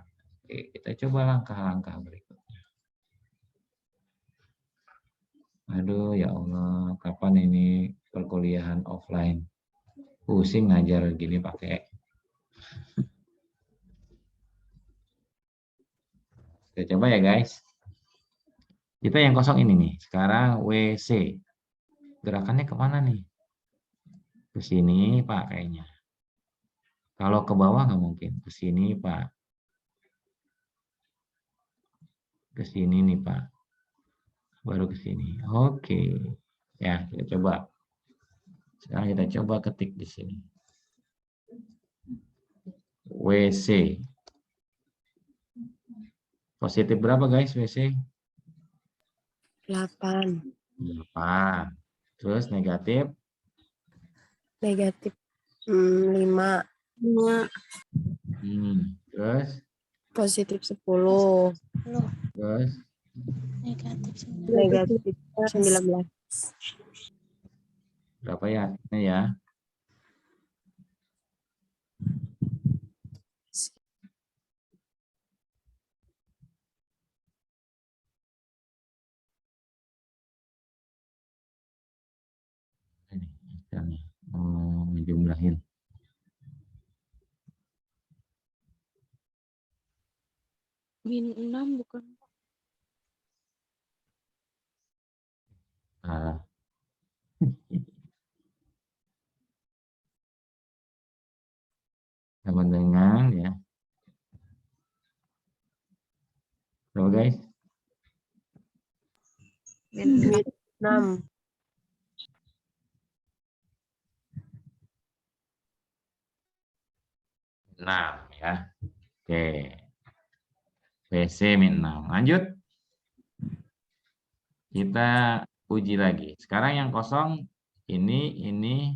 Oke, kita coba langkah-langkah berikutnya. Aduh ya Allah, kapan ini perkuliahan offline? Pusing ngajar gini pakai. Kita coba ya guys. Kita yang kosong ini nih. Sekarang WC. Gerakannya kemana nih? Ke sini, Pak, kayaknya. Kalau ke bawah nggak mungkin. Ke sini, Pak. Ke sini nih, Pak. Baru ke sini. Oke. Ya, kita coba. Sekarang kita coba ketik di sini. WC. Positif berapa, guys, WC? 8. 8. Terus negatif? Negatif 5. Terus? Positif 10. Terus? Negatif 19. Berapa ya? Ini ya. Ini hasilnya. Oh, ngejumlahin. -6 bukan? Ah. Sama dengan ya. Berapa, guys? Min 6. 6 ya. Oke. WC min 6. Lanjut. Kita uji lagi. Sekarang yang kosong ini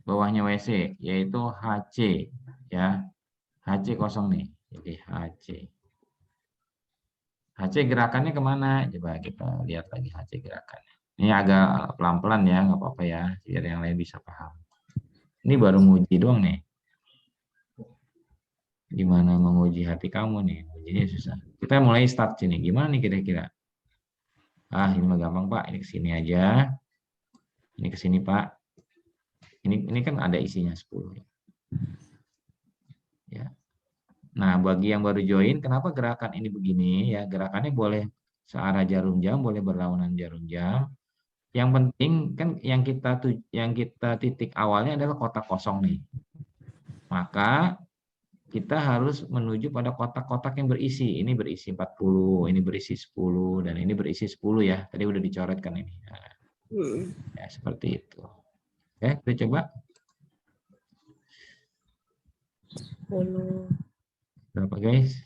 bawahnya WC yaitu HC ya. HC kosong nih. Jadi HC. HC gerakannya kemana? Coba kita lihat lagi HC gerakannya. Ini agak pelan-pelan ya, nggak apa-apa ya, biar yang lain bisa paham. Ini baru nguji doang nih. Gimana menguji hati kamu nih? Ujinya susah. Kita mulai start sini. Gimana nih kira-kira? Ah, ini mah gampang, Pak. Ini ke sini aja. Ini ke sini, Pak. Ini kan ada isinya 10. Ya. Nah, bagi yang baru join, kenapa gerakan ini begini? Ya, gerakannya boleh searah jarum jam, boleh berlawanan jarum jam. Yang penting kan yang kita titik awalnya adalah kotak kosong nih. Maka kita harus menuju pada kotak-kotak yang berisi. Ini berisi 40, ini berisi 10, dan ini berisi 10 ya. Tadi udah dicoretkan ini. Nah, ya, seperti itu. Oke, kita coba. 10. Berapa, guys?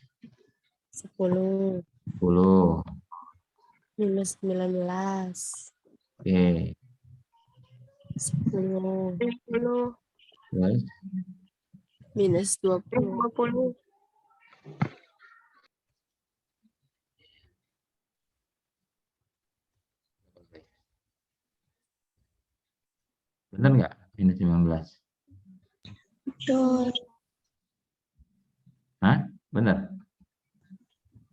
10. 10. Minus 19. Oke. 10. Terus? Minus 20. Benar nggak? Minus 19. Betul. Hah? Benar?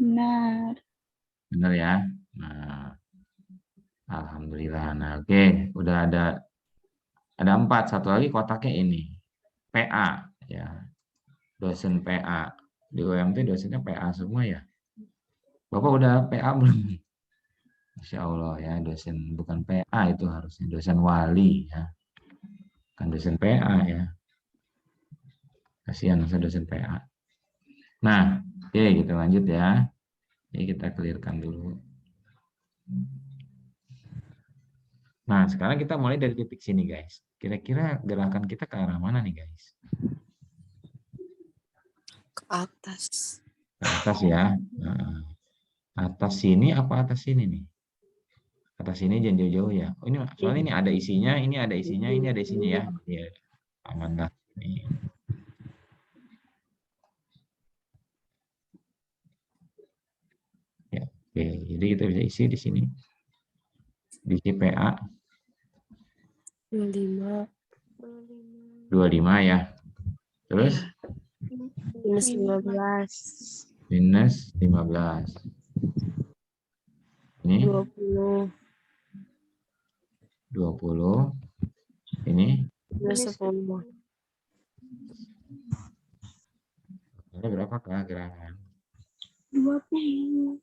Benar. Benar ya? Nah, alhamdulillah. Nah, oke. Udah ada 4. Satu lagi kotaknya ini. PA. Ya. Dosen PA. Di UMT dosennya PA semua ya? Bapak udah PA belum? Insya Allah ya, dosen bukan PA itu harusnya dosen wali ya, kan dosen PA ya. Kasihan masa dosen PA. Nah, oke kita lanjut ya. Ini kita clearkan dulu. Nah, sekarang kita mulai dari titik sini guys. Kira-kira gerakan kita ke arah mana nih guys? Ke atas. Ke atas ya. Nah, atas sini apa atas sini nih? Atas sini jangan jauh-jauh ya. Oh, ini soalnya ini ada isinya, ini ada isinya, ini ada isinya ya. Ya, aman lah. Nih. Ya, oke. Jadi kita bisa isi di sini. Diisi PA 25. 25 ya. Terus Minus 15. minus 15. Ini 20. 20. Ini Minus 10. ada berapa kah gerakan? 20.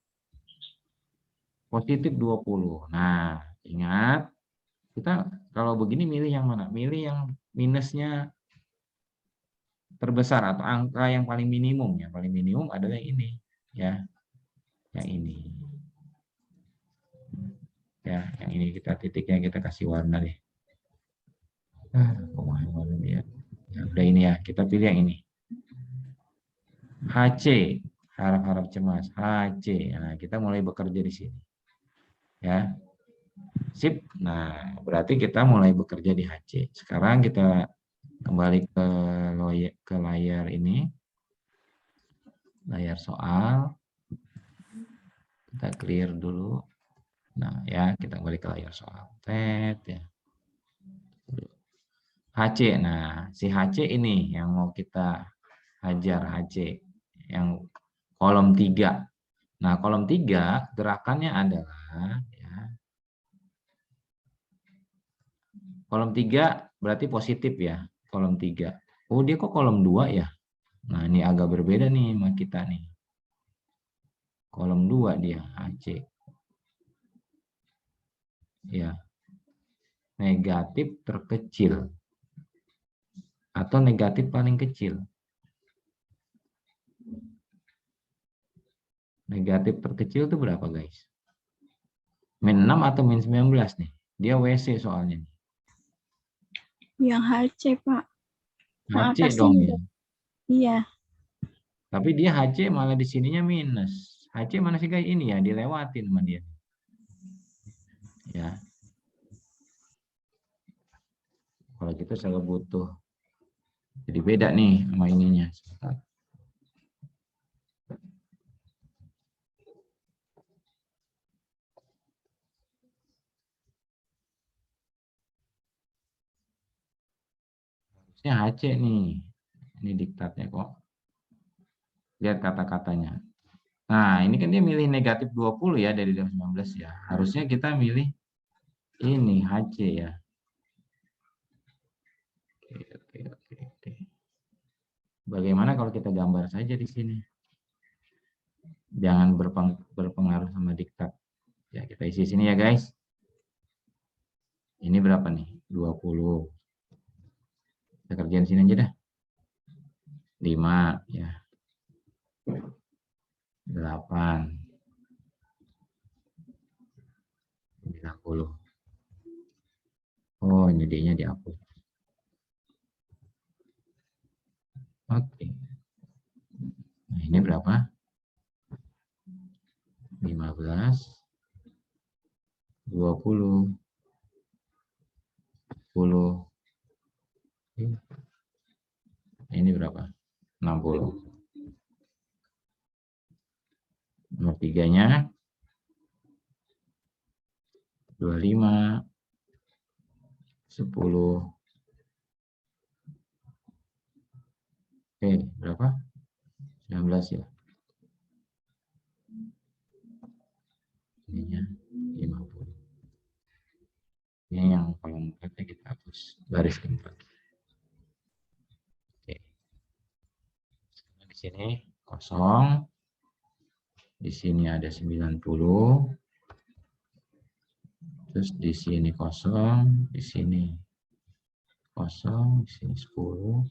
positif 20. Nah, ingat, kita kalau begini milih yang mana? Milih yang minusnya terbesar atau angka yang paling minimum. Yang paling minimum adalah ini, ya. Yang ini. Ya, yang ini kita titiknya kita kasih warna deh. Warna dia. Ya, udah ini ya, kita pilih yang ini. HC, harap-harap cemas. HC. Nah, kita mulai bekerja di sini. Ya. Sip. Nah, berarti kita mulai bekerja di HC. Sekarang kita kembali ke layar ini. Layar soal. Kita clear dulu. Nah, ya, kita kembali ke layar soal. Tet ya. HC. Nah, si HC ini yang mau kita hajar, HC yang kolom 3. Nah, kolom 3 gerakannya adalah ya, kolom 3 berarti positif ya, kolom 3. Oh, dia kok kolom 2 ya? Nah, ini agak berbeda nih sama kita nih. Kolom 2 dia, HC. Ya. Negatif terkecil atau negatif paling kecil. Negatif terkecil itu berapa, guys? Min 6 atau min 19 nih? Dia WC soalnya. Yang HC, Pak. HC Atas dong ini. ya. Iya. Tapi dia HC malah di sininya minus. HC mana sih, guys? Ini ya, dilewatin sama dia. Ya. Kalau gitu saya butuh. Jadi beda nih sama ininya. Harusnya HC nih. Ini diktatnya kok. Lihat kata-katanya. Nah, ini kan dia milih negatif 20 ya dari 19 ya. Harusnya kita milih ini HC ya. Oke. Bagaimana kalau kita gambar saja di sini? Jangan berpengaruh sama diktat. Ya, kita isi sini ya, guys. Ini berapa nih? 20. Kita kerjain sini aja dah. 5 ya. 8. 90. Oh, jadinya dihapus. Oke. Nah, ini berapa? 15. 20. 10. Ini berapa? 60. Nomor 3-nya 25. 10. Oke, berapa? 19 ya. Ininya 50. Ini yang kolom 4 kita hapus baris keempat. Oke. Di sini kosong. Di sini ada 90. Terus di sini kosong, di sini kosong, di sini 10.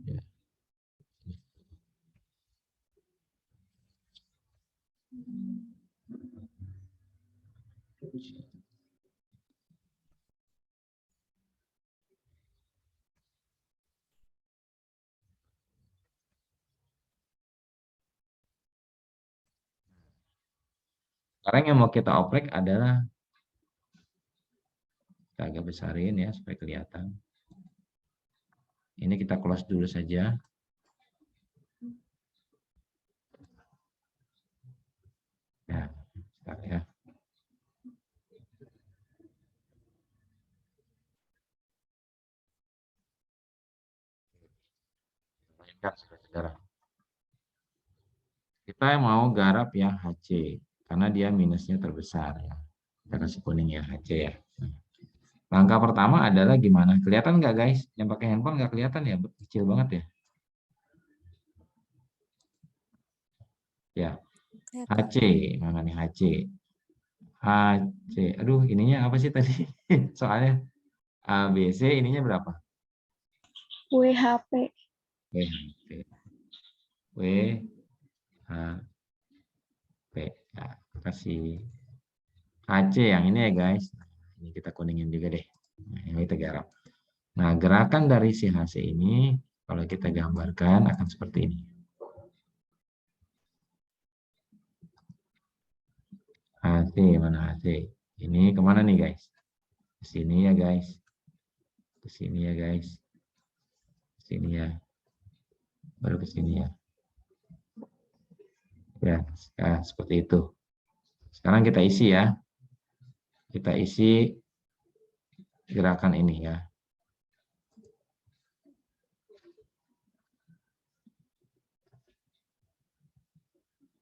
Ya. Sekarang yang mau kita oprek adalah, kita agak besarin ya supaya kelihatan. Ini kita close dulu saja. Ya, start ya. Mainkan saudara. Kita mau garap ya HC karena dia minusnya terbesar ya. Kita kasih kuning ya HC ya. Langkah pertama adalah gimana? Kelihatan nggak, guys? Yang pakai handphone nggak kelihatan ya, kecil banget ya. Ya, HC. Mana nih HC? HC. Aduh, ininya apa sih tadi? Soalnya ABC ininya berapa? WHP. WHP. WHP. Ya, kasih HC yang ini ya guys. Ini kita kuningin juga deh. Nah, ini kita garap. Nah, gerakan dari si HC ini kalau kita gambarkan akan seperti ini. HC, mana HC? Ini kemana nih guys? Ke sini ya guys. Ke sini ya guys. Ke sini ya. Baru ke sini ya. Ya, seperti itu. Sekarang kita isi ya. Kita isi gerakan ini ya.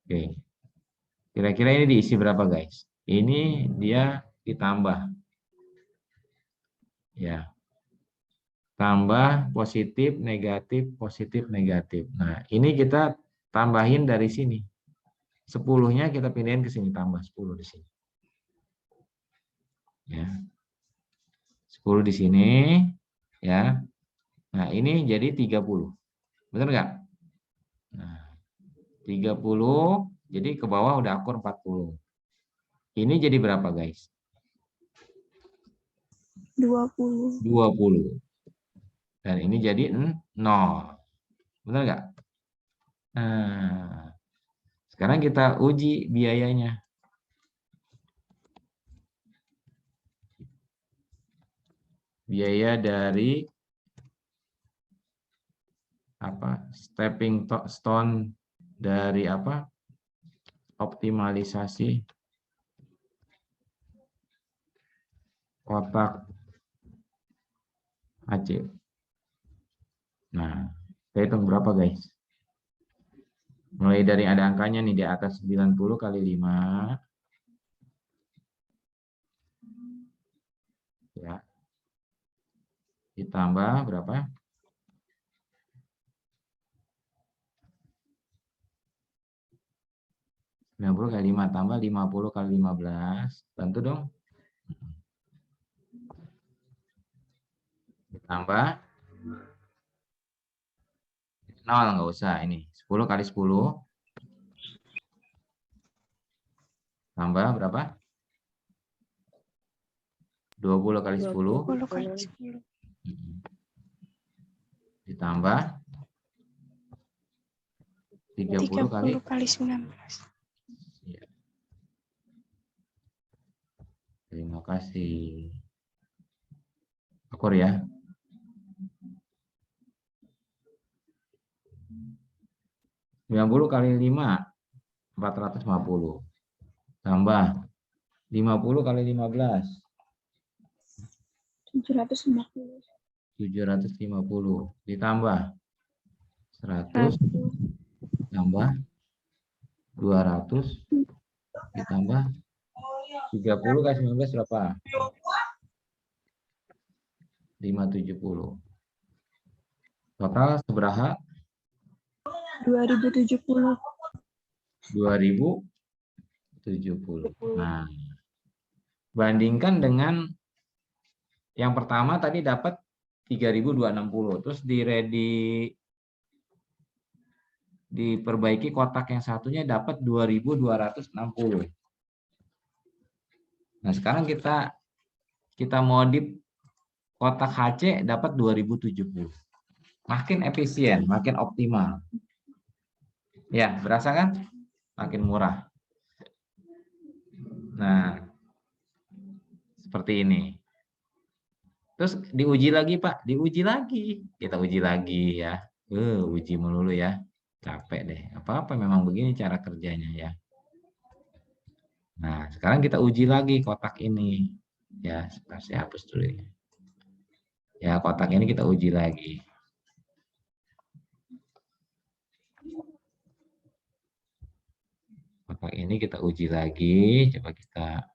Oke. Kira-kira ini diisi berapa guys? Ini dia ditambah. Ya. Tambah positif, negatif, positif, negatif. Nah, ini kita tambahin dari sini. 10-nya kita pindahin ke sini, tambah 10 di sini. Ya. 10 di sini, ya. Nah, ini jadi 30. Benar nggak? Nah, 30, jadi ke bawah udah akur 40. Ini jadi berapa, guys? 20. 20. Dan ini jadi 0. Benar nggak? Nah, sekarang kita uji biayanya. Biaya dari apa? Stepping stone dari apa? Optimalisasi kotak HC. Nah, kita hitung berapa guys? Mulai dari ada angkanya nih di atas 90 kali 5. Ya. Ditambah berapa? 90 kali 5 tambah 50 kali 15. Bantu dong. Ditambah 0 nggak usah ini. 10 kali 10. Tambah berapa? 20 kali 10. 20 kali 10. Ditambah 30 kali 30 kali 19. ya. Terima kasih. Akur ya. 90 kali 5 450. Tambah 50 kali 15 750. 750. Ditambah 100 tambah 200 ditambah 30 kali 19 berapa? 570. Total seberapa? 2070. 2070. Nah, bandingkan dengan yang pertama tadi dapat 3260. Terus diperbaiki kotak yang satunya dapat 2260. Nah, sekarang kita modif kotak HC dapat 2070. Makin efisien, makin optimal. Ya, berasa kan? Makin murah. Nah, seperti ini. Terus diuji lagi, Pak. Diuji lagi. Kita uji lagi ya. Uji melulu ya. Capek deh. Apa-apa memang begini cara kerjanya ya. Nah, sekarang kita uji lagi kotak ini. Ya, saya hapus dulu ya. Ya, kotak ini kita uji lagi. Kotak ini kita uji lagi. Coba kita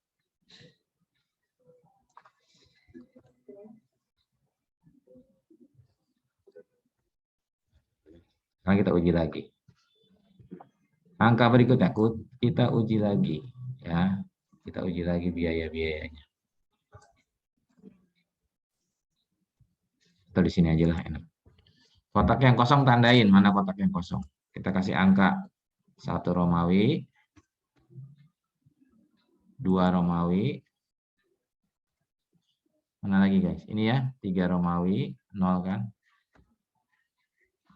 sekarang kita uji lagi. Angka berikutnya kita uji lagi ya. Kita uji lagi biaya-biayanya. Atau di sini aja lah enak. Kotak yang kosong tandain mana kotak yang kosong. Kita kasih angka 1 Romawi, 2 Romawi. Mana lagi guys? Ini ya, 3 Romawi, 0 kan?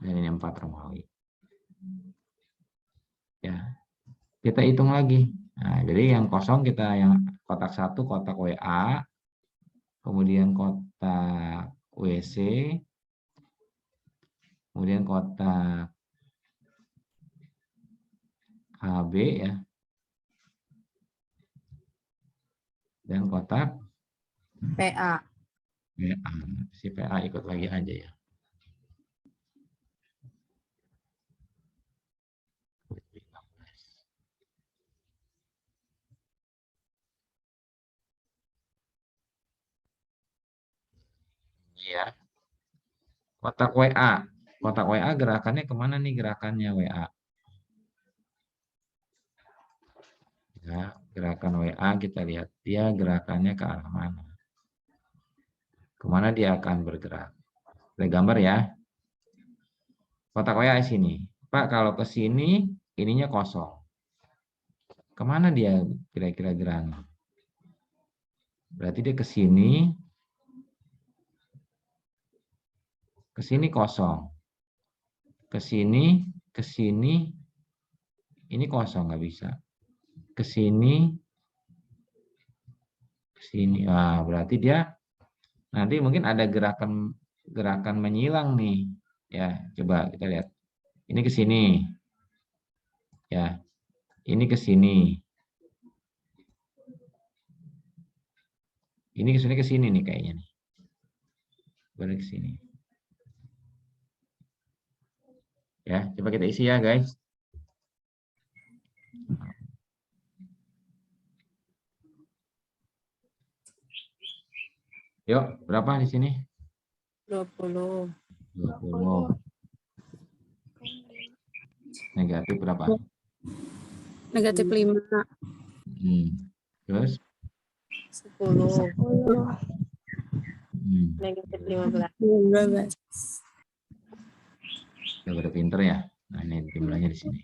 Dan ini 4 Romawi. Ya. Kita hitung lagi. Nah, jadi yang kosong kita yang kotak 1 kotak WA, kemudian kotak WC, kemudian kotak HB ya. Dan kotak PA. PA. Si PA ikut lagi aja ya. Ya. Kotak WA. Kotak WA gerakannya kemana nih gerakannya WA? Ya, gerakan WA kita lihat dia gerakannya ke arah mana. Kemana dia akan bergerak. Kita gambar ya. Kotak WA di sini. Pak, kalau ke sini ininya kosong. Kemana dia kira-kira geraknya? Berarti dia ke sini kosong. Ke sini, ini kosong nggak bisa. Ke sini. Wah, berarti dia nanti mungkin ada gerakan menyilang nih. Ya, coba kita lihat. Ini ke sini. Ya. Ini ke sini. Ini ke sini nih kayaknya nih. Balik ke sini. Ya, coba kita isi ya, guys. Yuk, berapa di sini? 20. 20. Negatif berapa? Negatif 5. Terus? 10. 10. Negatif 15. 15. Udah pada pinter ya. Nah, ini jumlahnya di sini.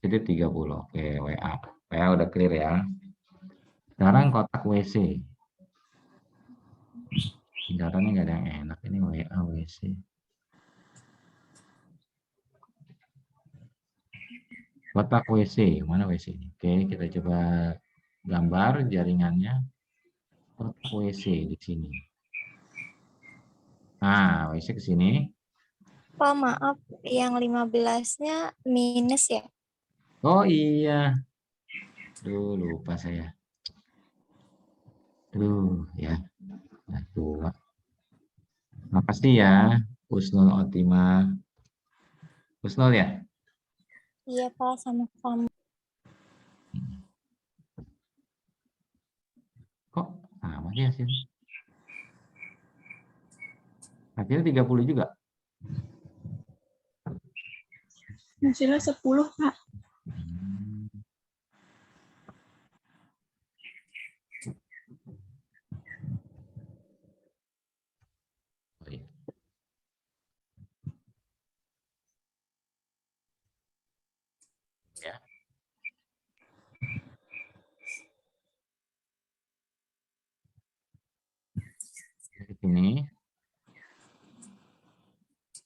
Jadi 30. Oke, WA. WA udah clear ya. Sekarang kotak WC. Tingkatannya nggak ada yang enak. Ini WA, WC. Kotak WC. Mana WC? Oke, kita coba gambar jaringannya. Kotak WC di sini. Nah, WC ke sini. Pak, maaf, yang 15-nya minus ya? Oh iya. Duh, lupa saya. Duh, ya. Nah, tua. Makasih ya, Husnul Otima. Husnul ya? Iya, Pak, sama-sama. Kok sama sih hasilnya? Hasilnya 30 juga. Hasilnya 10, Pak. Oh, iya. Ya. Di sini.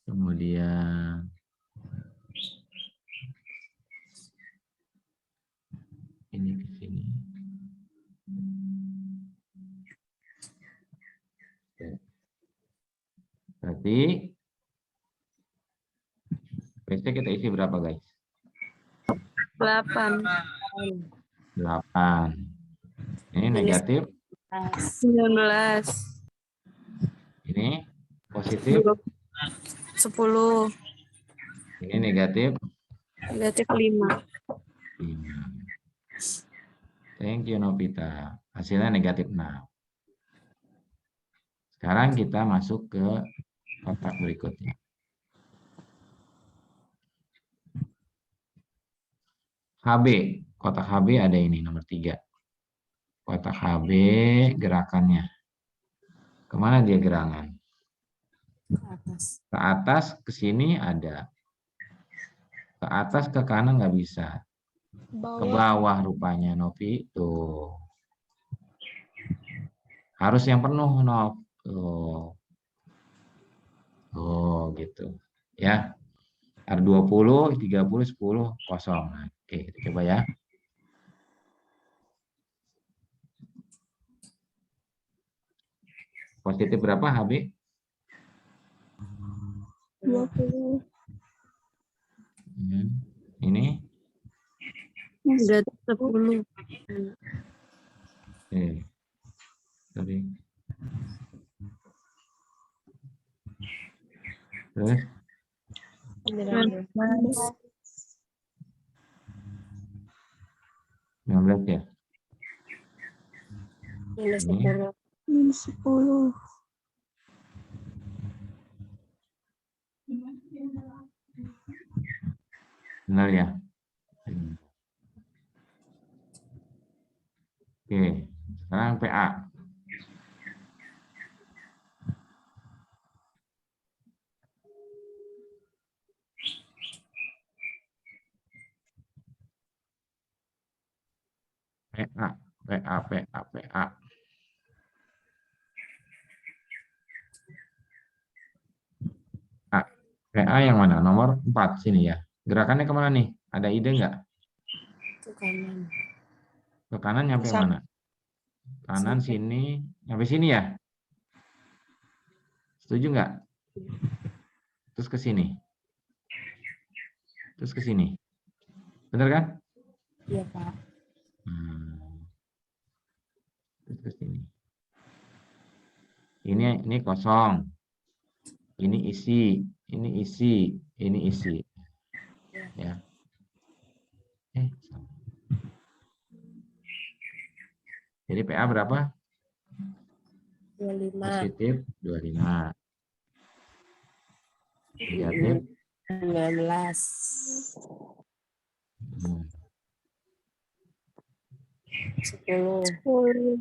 Kemudian ini ke sini. Berarti WC kita isi berapa guys? 8. 8. Ini negatif. 19. Ini positif. 10. Ini negatif. Negatif 5. 5. Thank you Novita. Hasilnya negatif 6. Sekarang kita masuk ke kotak berikutnya. HB, kotak HB ada ini nomor 3. Kotak HB gerakannya. Kemana dia gerangan? Ke atas. Ke atas, ke sini ada. Ke atas, ke kanan nggak bisa. Ke bawah rupanya, Novi. Tuh. Harus yang penuh, Nov. Tuh. Oh, gitu. Ya. Ada 20, 30, 10, kosong. Nah, oke, kita coba ya. Positif berapa HB? 20. Ini? Berarti 10. Sorry. Terus? 19 ya? Minus Ini. 10. Minus 10. Benar ya? Oke, sekarang PA. PA, PA, PA, PA. PA yang mana? Nomor 4 sini ya. Gerakannya kemana nih? Ada ide nggak? Ke kanan. Ke kanan nyampe mana? Kanan sini, nyampe sini ya? Setuju nggak? Terus ke sini. Terus ke sini. Bener kan? Iya, Pak. Terus ke sini. Ini kosong. Ini isi, ini isi, ini isi. Ya. Jadi PA berapa? 25. Positif 25. Negatif 19. 10. 10.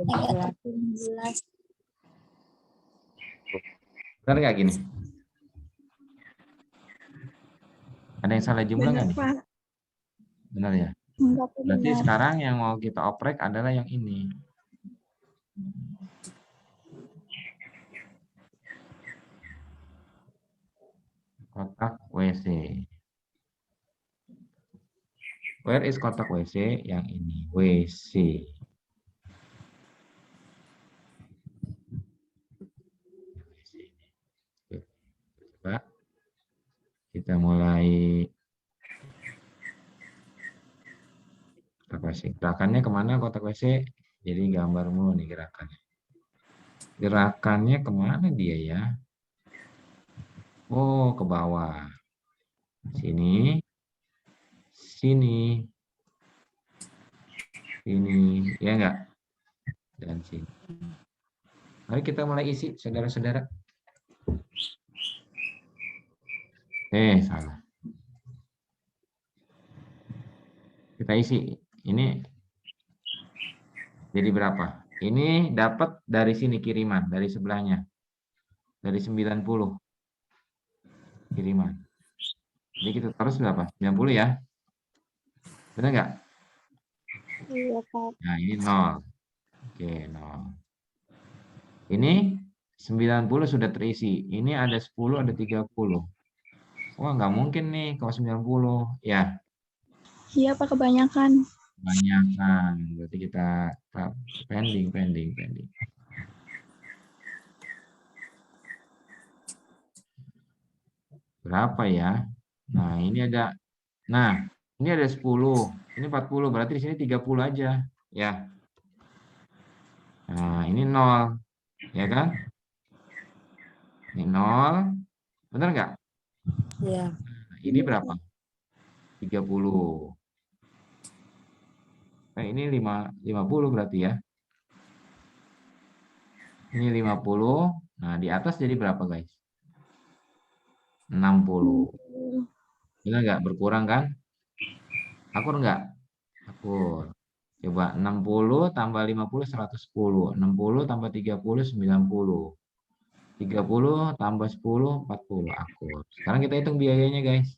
13. 11. Benar nggak gini? Ada yang salah jumlah nggak Benar, nih? Pak. Benar ya? Enggak Berarti benar. sekarang yang mau kita oprek adalah yang ini. Kotak WC. Where is kotak WC? Yang ini. WC. Coba kita mulai kotak WC. Gerakannya kemana kotak WC? Jadi gambar mulu nih gerakannya. Gerakannya kemana dia ya? Oh, ke bawah. Sini. Sini. Sini. Ya enggak? Dan sini. Mari kita mulai isi, saudara-saudara. Salah. Kita isi. Ini jadi berapa? Ini dapat dari sini kiriman, dari sebelahnya. Dari 90. Kiriman. Jadi kita taruh berapa? 90 ya? Benar nggak? Iya, Pak. Nah, ini 0. Oke, 0. Ini 90 sudah terisi. Ini ada 10, ada 30. Wah, nggak mungkin nih kalau 90. Ya, Iya, Pak, kebanyakan. kebanyakan. Berarti kita pending. Berapa ya? Nah, ini ada 10. Ini 40, berarti di sini 30 aja, ya. Nah, ini 0. Ya kan? Ini 0. Benar nggak? Iya. Nah, ini berapa? 30. Nah, ini 50 berarti ya. Ini 50. Nah, di atas jadi berapa, guys? 60. Benar nggak? Berkurang kan? Akur nggak? Akur. Coba 60 tambah 50, 110. 60 tambah 30, 90. 30 tambah 10, 40. Akur. Sekarang kita hitung biayanya, guys.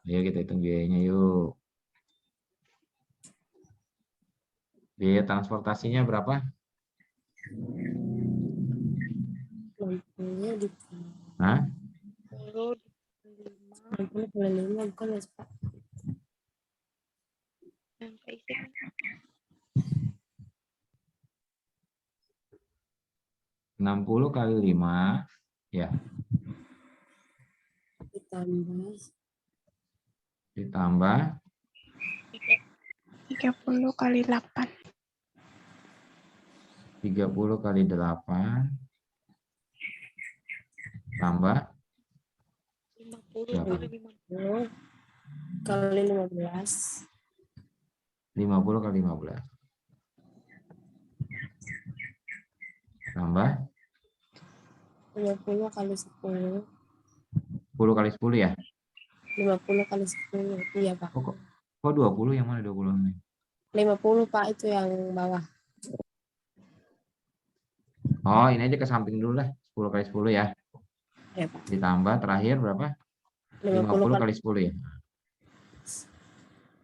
Ayo kita hitung biayanya yuk. Biaya transportasinya berapa? 60 ditambah Hah? 60 kali 5 bukan ya, Pak? Sampai sini. 60 kali 5. Ya. Ditambah 30 kali 8. 30 kali 8. Tambah 50 berapa? kali 50. 50 kali 15. 50 kali 15. Tambah 50 kali 10. 10 kali 10 ya? 50 kali 10. Iya, Pak. Kok 20? Yang mana 20 ini? 50, Pak, itu yang bawah. Oh, ini aja ke samping dulu lah. 10 kali 10 ya. Ya, Pak. Ditambah terakhir berapa? 50 kali 10 ya.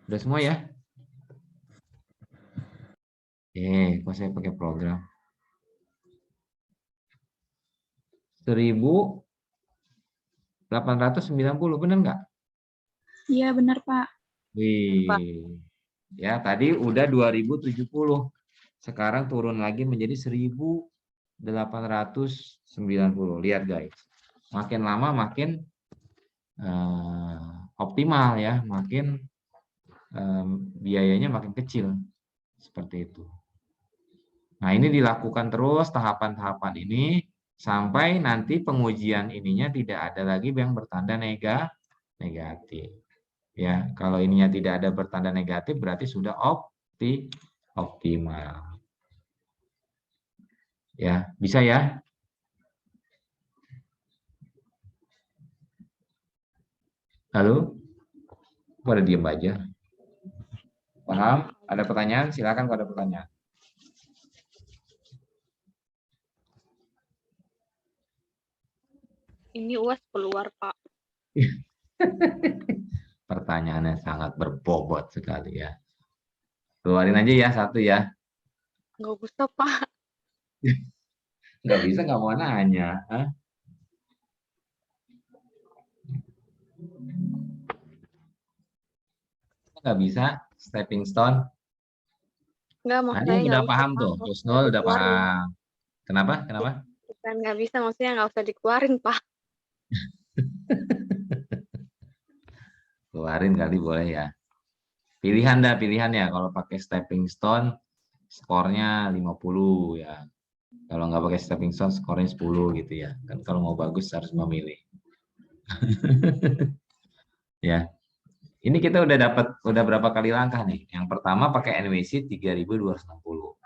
Udah semua ya? Kok saya pakai program? 1890, benar nggak? Iya, benar, Pak. Wih. Ya, tadi udah 2070. Sekarang turun lagi menjadi 1890. Lihat, guys. Makin lama makin optimal ya, makin biayanya makin kecil. Seperti itu. Nah, ini dilakukan terus tahapan-tahapan ini sampai nanti pengujian ininya tidak ada lagi yang bertanda negatif. Ya, kalau ininya tidak ada bertanda negatif berarti sudah optimal. Ya, bisa ya? Halo? Pada diam aja. Paham? Ada pertanyaan? Silakan kalau ada pertanyaan. Ini UAS keluar, Pak. Pertanyaannya sangat berbobot sekali ya. Keluarin aja ya satu ya. Nggak usah, Pak. Nggak bisa, nggak mau nanya. Hah? Nggak bisa, stepping stone. Nggak, Nah, maksudnya ini udah nggak usah, paham Pak. tuh. Nggak usah Husnul udah dikeluarin. paham. Kenapa? Kenapa? Bukan nggak bisa, maksudnya nggak usah dikeluarin, Pak. Keluarin kali boleh ya. Pilihan dah, pilihan ya. Kalau pakai stepping stone, skornya 50 ya. Kalau nggak pakai stepping stone, skornya 10 gitu ya. Kan kalau mau bagus harus memilih. Ya. Ini kita udah berapa kali langkah nih? Yang pertama pakai NWC 3260.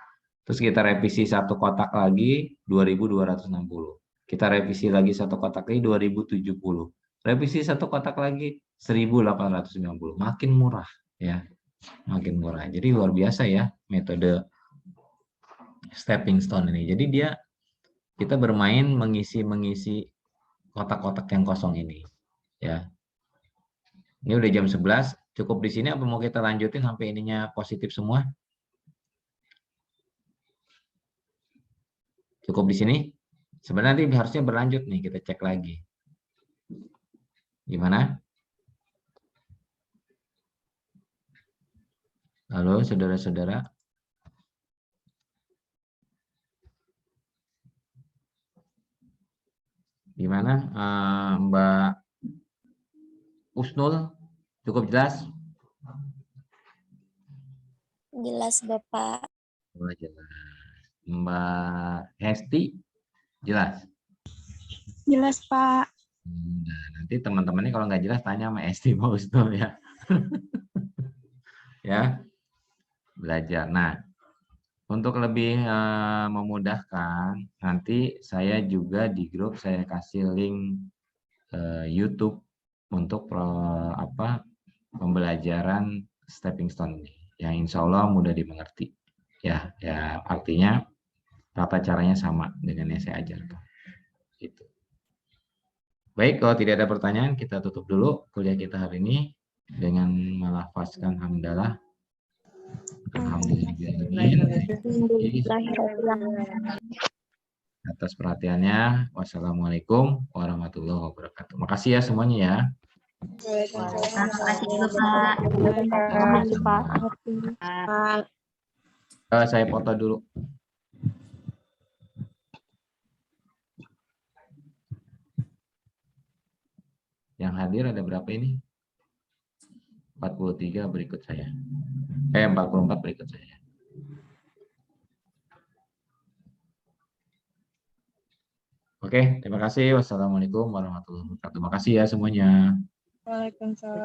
Terus kita revisi satu kotak lagi 2260. Kita revisi lagi satu kotak lagi 2070. Revisi satu kotak lagi 1890. Makin murah ya. Makin murah. Jadi luar biasa ya metode stepping stone ini. Jadi kita bermain mengisi kotak-kotak yang kosong ini ya. Ini udah jam 11, cukup di sini apa mau kita lanjutin sampai ininya positif semua? Cukup di sini? Sebenarnya nanti harusnya berlanjut nih, kita cek lagi. Gimana? Halo saudara-saudara. Gimana Mbak Usnul? Cukup jelas? Jelas, Bapak. Oh, jelas. Mbak Hesti? Jelas? Jelas, Pak. Nah, nanti teman-temannya kalau nggak jelas tanya sama Hesti Mbak Usnul ya. Ya, belajar. Nah, Untuk lebih memudahkan, nanti saya juga di grup saya kasih link YouTube untuk pembelajaran stepping stone ini, yang insya Allah mudah dimengerti. Ya, artinya tata caranya sama dengan yang saya ajarkan. Gitu. Baik, kalau tidak ada pertanyaan, kita tutup dulu kuliah kita hari ini dengan melafazkan hamdalah. Atas perhatiannya. Wassalamualaikum warahmatullahi wabarakatuh. Makasih ya semuanya ya. Terima kasih juga, Pak. Saya foto dulu. Yang hadir ada berapa ini? 43 berikut saya. 44 berikut saya. Oke, terima kasih. Wassalamualaikum warahmatullahi wabarakatuh. Makasih ya semuanya. Waalaikumsalam.